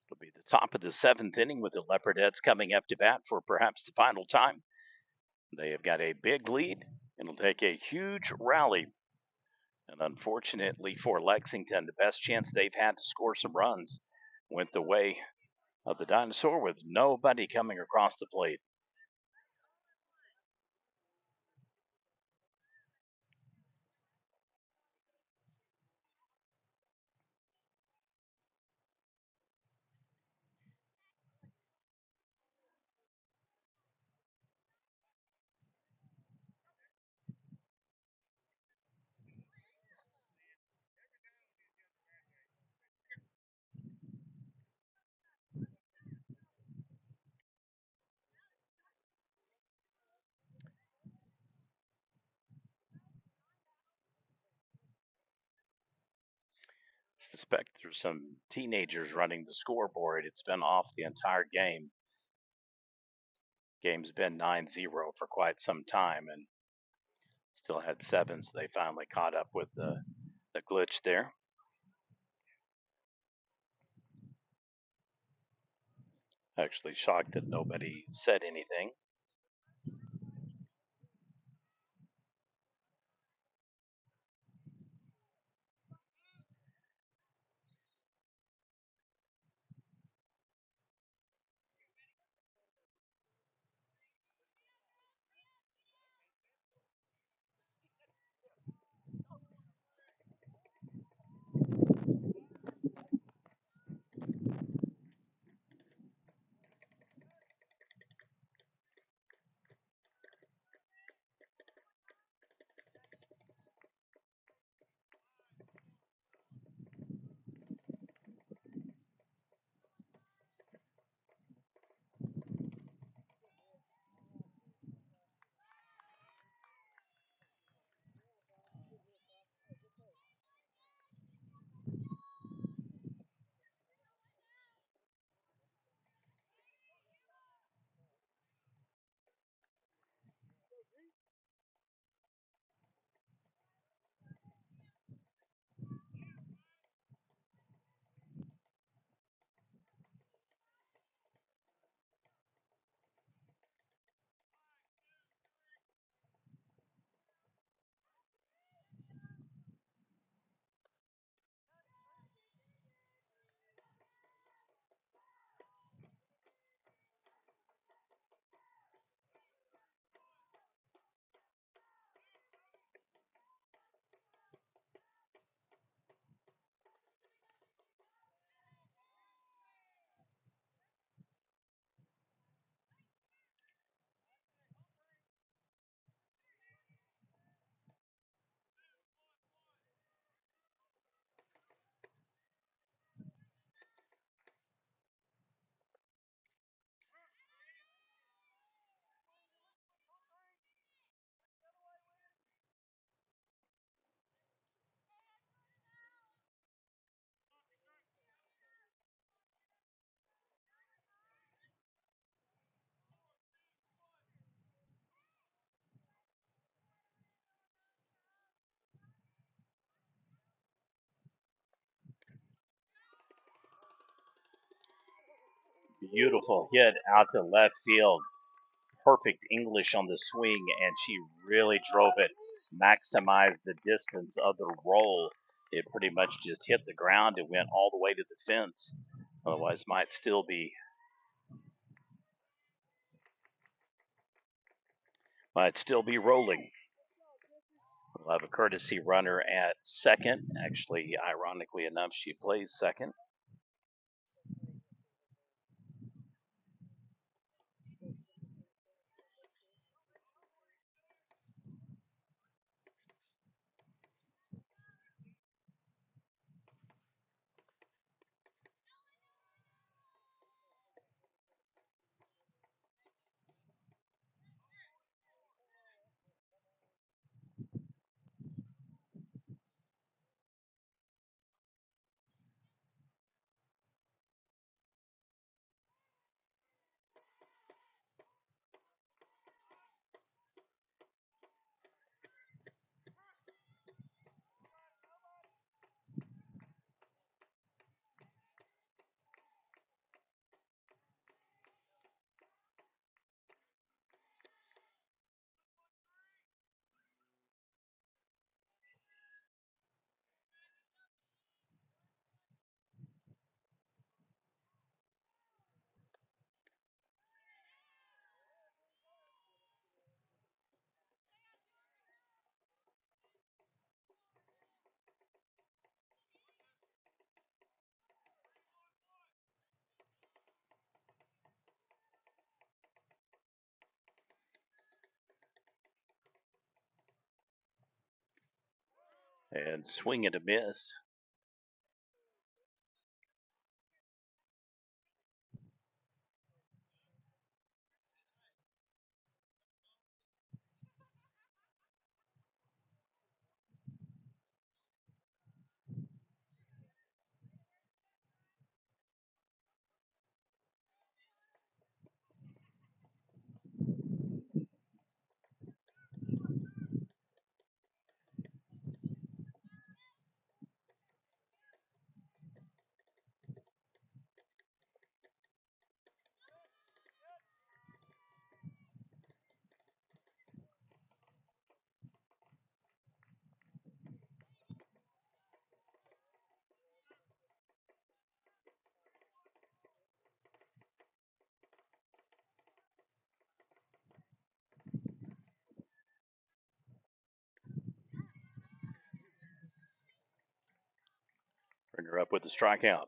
It'll be the top of the seventh inning with the Leopardheads coming up to bat for perhaps the final time. They have got a big lead. It'll take a huge rally. And unfortunately for Lexington, the best chance they've had to score some runs went the way of the Dinosaur with nobody coming across the plate. Suspect there's some teenagers running the scoreboard. It's been off the entire game. Game's been 9-0 for quite some time and still had seven, so they finally caught up with the glitch there. Actually, shocked that nobody said anything. Beautiful hit out to left field. Perfect English on the swing, and she really drove it, maximized the distance of the roll. It pretty much just hit the ground and went all the way to the fence. Otherwise, might still be rolling. We'll have a courtesy runner at second. Actually, ironically enough, she plays second. And swing and a miss. Bring her up with the strikeout.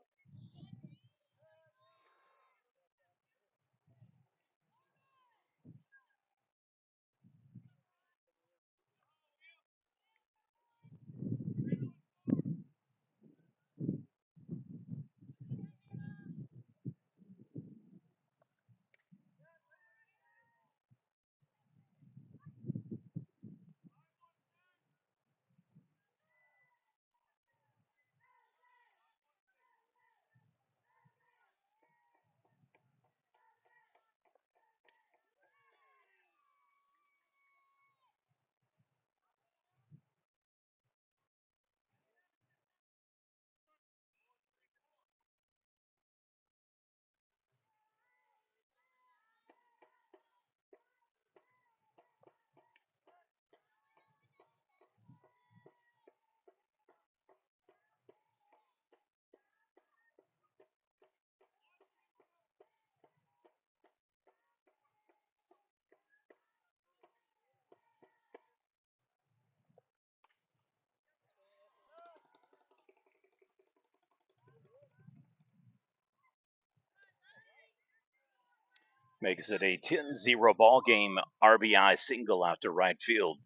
Makes it a 10-0 ball game. RBI single out to right field.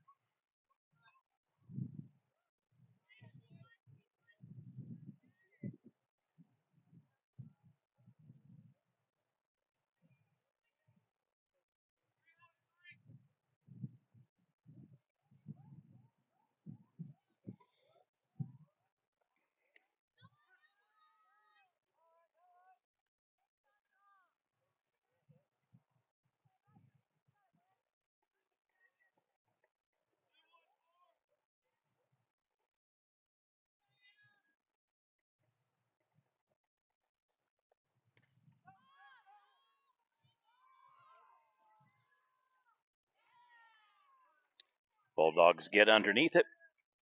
Bulldogs get underneath it.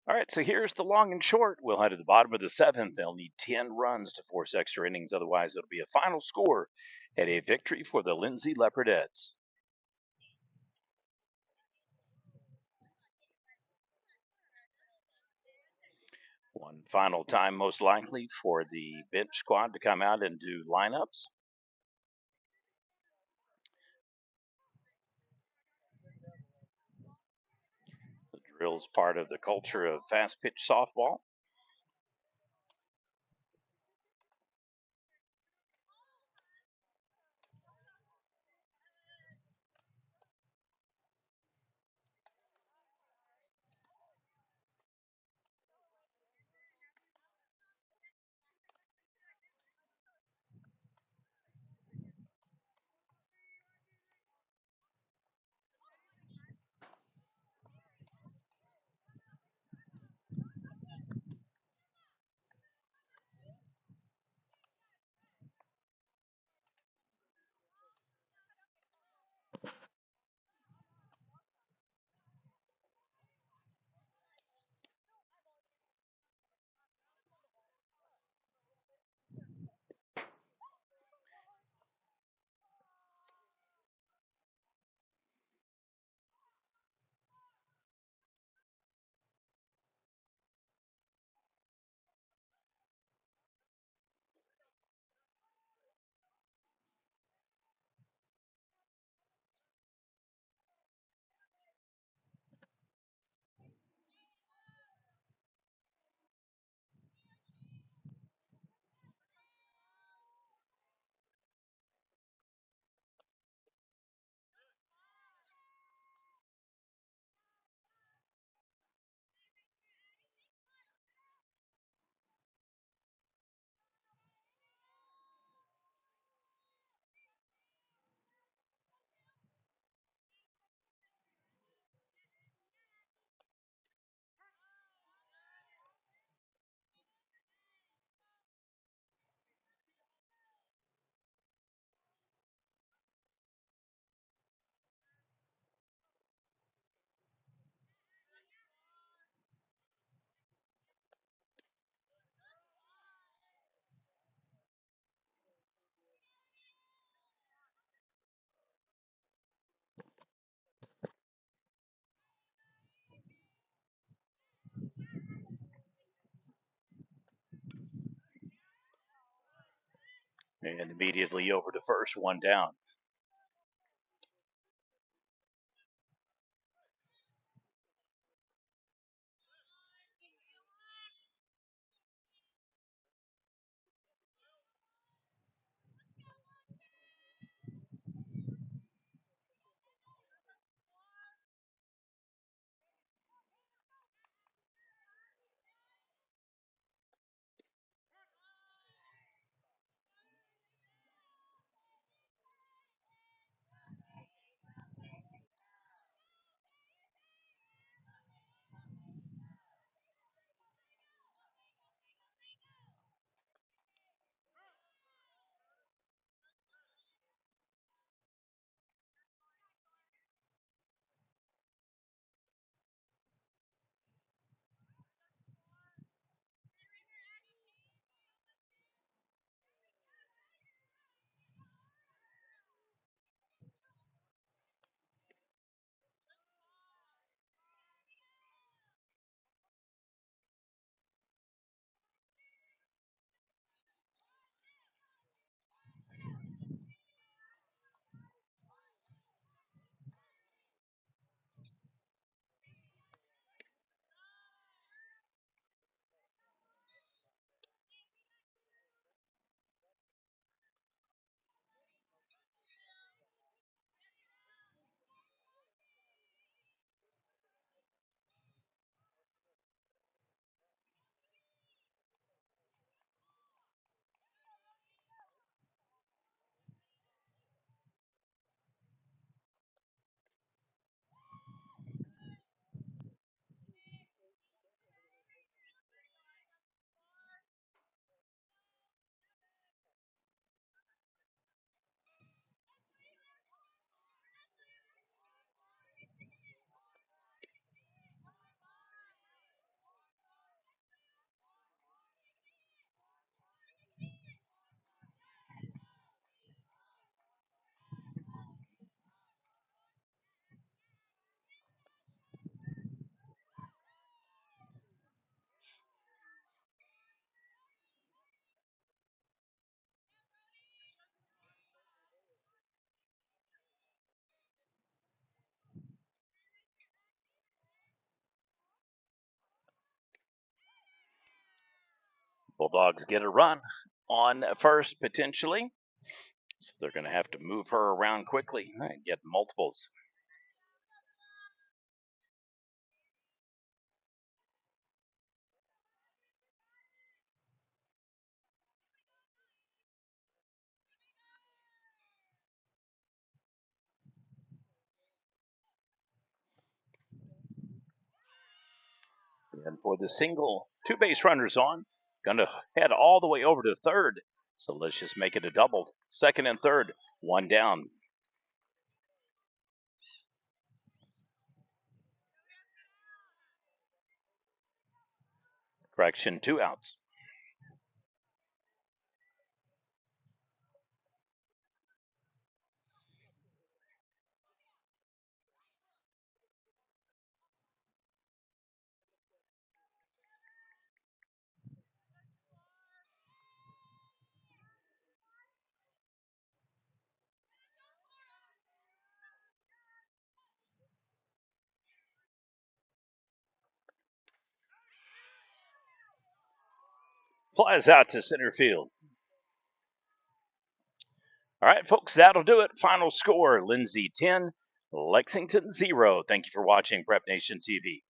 All right, so here's the long and short. We'll head to the bottom of the seventh. They'll need 10 runs to force extra innings. Otherwise, it'll be a final score and a victory for the Lindsay Leopardettes. One final time, most likely, for the bench squad to come out and do lineups. The drill's part of the culture of fast pitch softball. And immediately over to first, one down. Bulldogs get a run on first potentially. So they're going to have to move her around quickly and get multiples. And for the single, 2 base runners on. Going to head all the way over to third. So let's just make it a double. Second and third, 1 down. Correction, 2 outs. Flies out to center field. All right, folks, that'll do it. Final score, Lindsay 10, Lexington 0. Thank you for watching Prep Nation TV.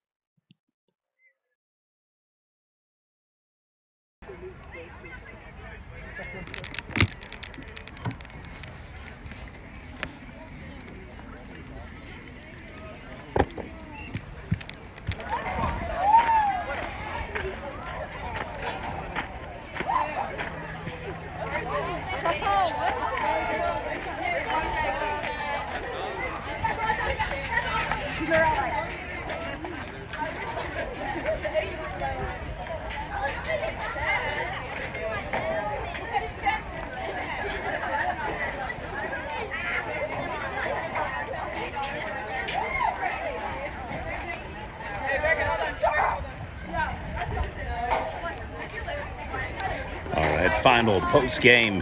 All right, final post-game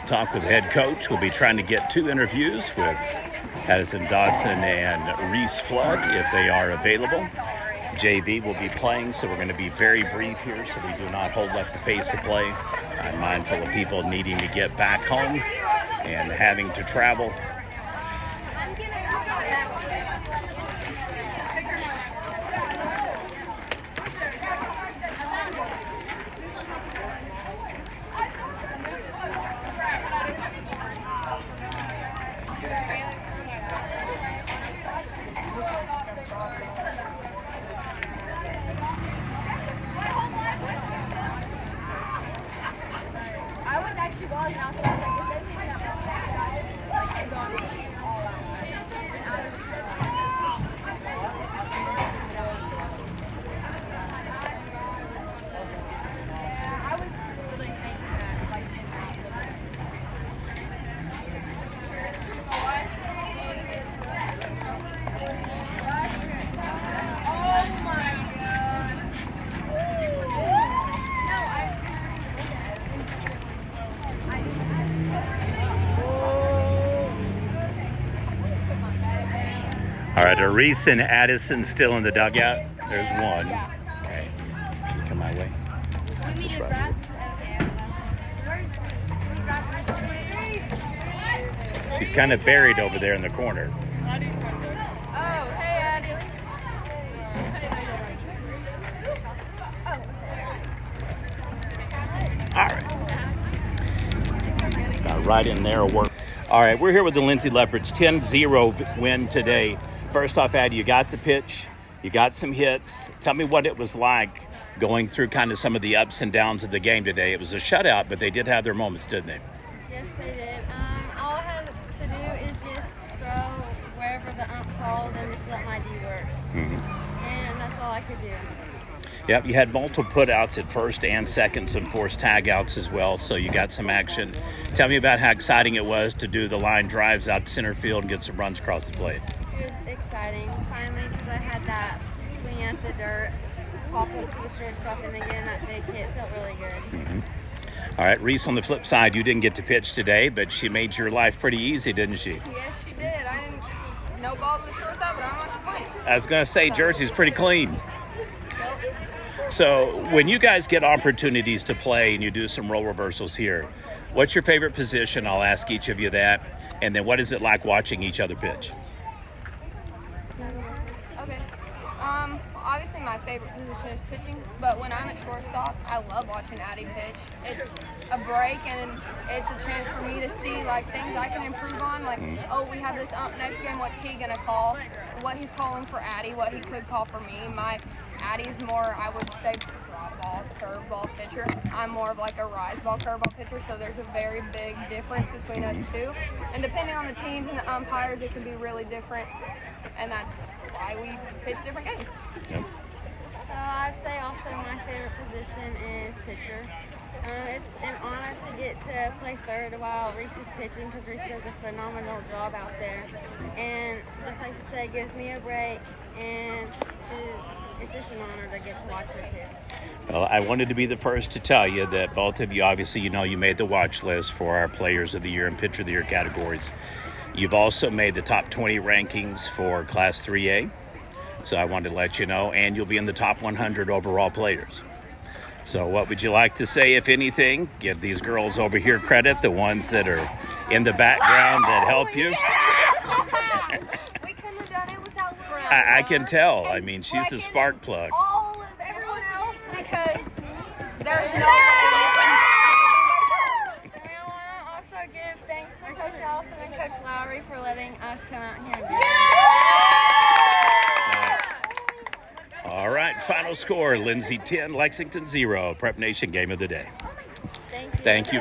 talk with head coach. We'll be trying to get 2 interviews with Addison Dodson and Reese Flood if they are available. JV will be playing, so we're going to be very brief here so we do not hold up the pace of play. I'm mindful of people needing to get back home and having to travel. All right, are Reese and Addison still in the dugout? There's one. Okay. Can you come my way? Just right here. She's kind of buried over there in the corner. All right. About right in there. Work. All right, we're here with the Lindsay Leopards. 10-0 win today. First off, Addie, you got the pitch. You got some hits. Tell me what it was like going through kind of some of the ups and downs of the game today. It was a shutout, but they did have their moments, didn't they? Yes, they did. All I had to do is just throw wherever the ump called and just let my D work. Mm-hmm. And that's all I could do. Yep, you had multiple putouts at first and second, some forced tagouts as well, so you got some action. Tell me about how exciting it was to do the line drives out to center field and get some runs across the plate. It was exciting, finally, because I had that swing at the dirt, pop up to the shortstop, and then getting that big hit felt really good. Mm-hmm. All right, Reese, on the flip side, you didn't get to pitch today, but she made your life pretty easy, didn't she? Yes, she did. I didn't no ball to the shortstop, but I'm not complaining. I was going to say, Jersey's pretty clean. So when you guys get opportunities to play and you do some role reversals here, what's your favorite position? I'll ask each of you that. And then what is it like watching each other pitch? Okay. Obviously my favorite position is pitching, but when I'm at shortstop, I love watching Addie pitch. It's a break and it's a chance for me to see like things I can improve on. Like, oh, we have this ump next game. What's he gonna call? What he's calling for Addie? What he could call for me? My Addie's more, I would say, drop ball, curveball pitcher. I'm more of like a rise ball, curveball pitcher. So there's a very big difference between us two. And depending on the teams and the umpires, it can be really different. And that's why we pitch different games. Yep. So I'd say also my favorite position is pitcher. It's an honor to get to play third while Reese is pitching because Reese does a phenomenal job out there. And just like she said, it gives me a break, and it's just an honor to get to watch her too. Well, I wanted to be the first to tell you that both of you, obviously, you made the watch list for our Players of the Year and Pitcher of the Year categories. You've also made the top 20 rankings for Class 3A. So I wanted to let you know, and you'll be in the top 100 overall players. So what would you like to say, if anything? Give these girls over here credit, the ones that are in the background that help you. We couldn't have done it without Brown. I can tell. I mean, she's the spark plug. All of everyone else because there's no way. And I want to also give thanks to Coach Allison and Coach Lowry for letting us come out here and do it. Nice. All right, final score, Lindsay 10, Lexington 0, Prep Nation Game of the Day. Thank you. Thank you.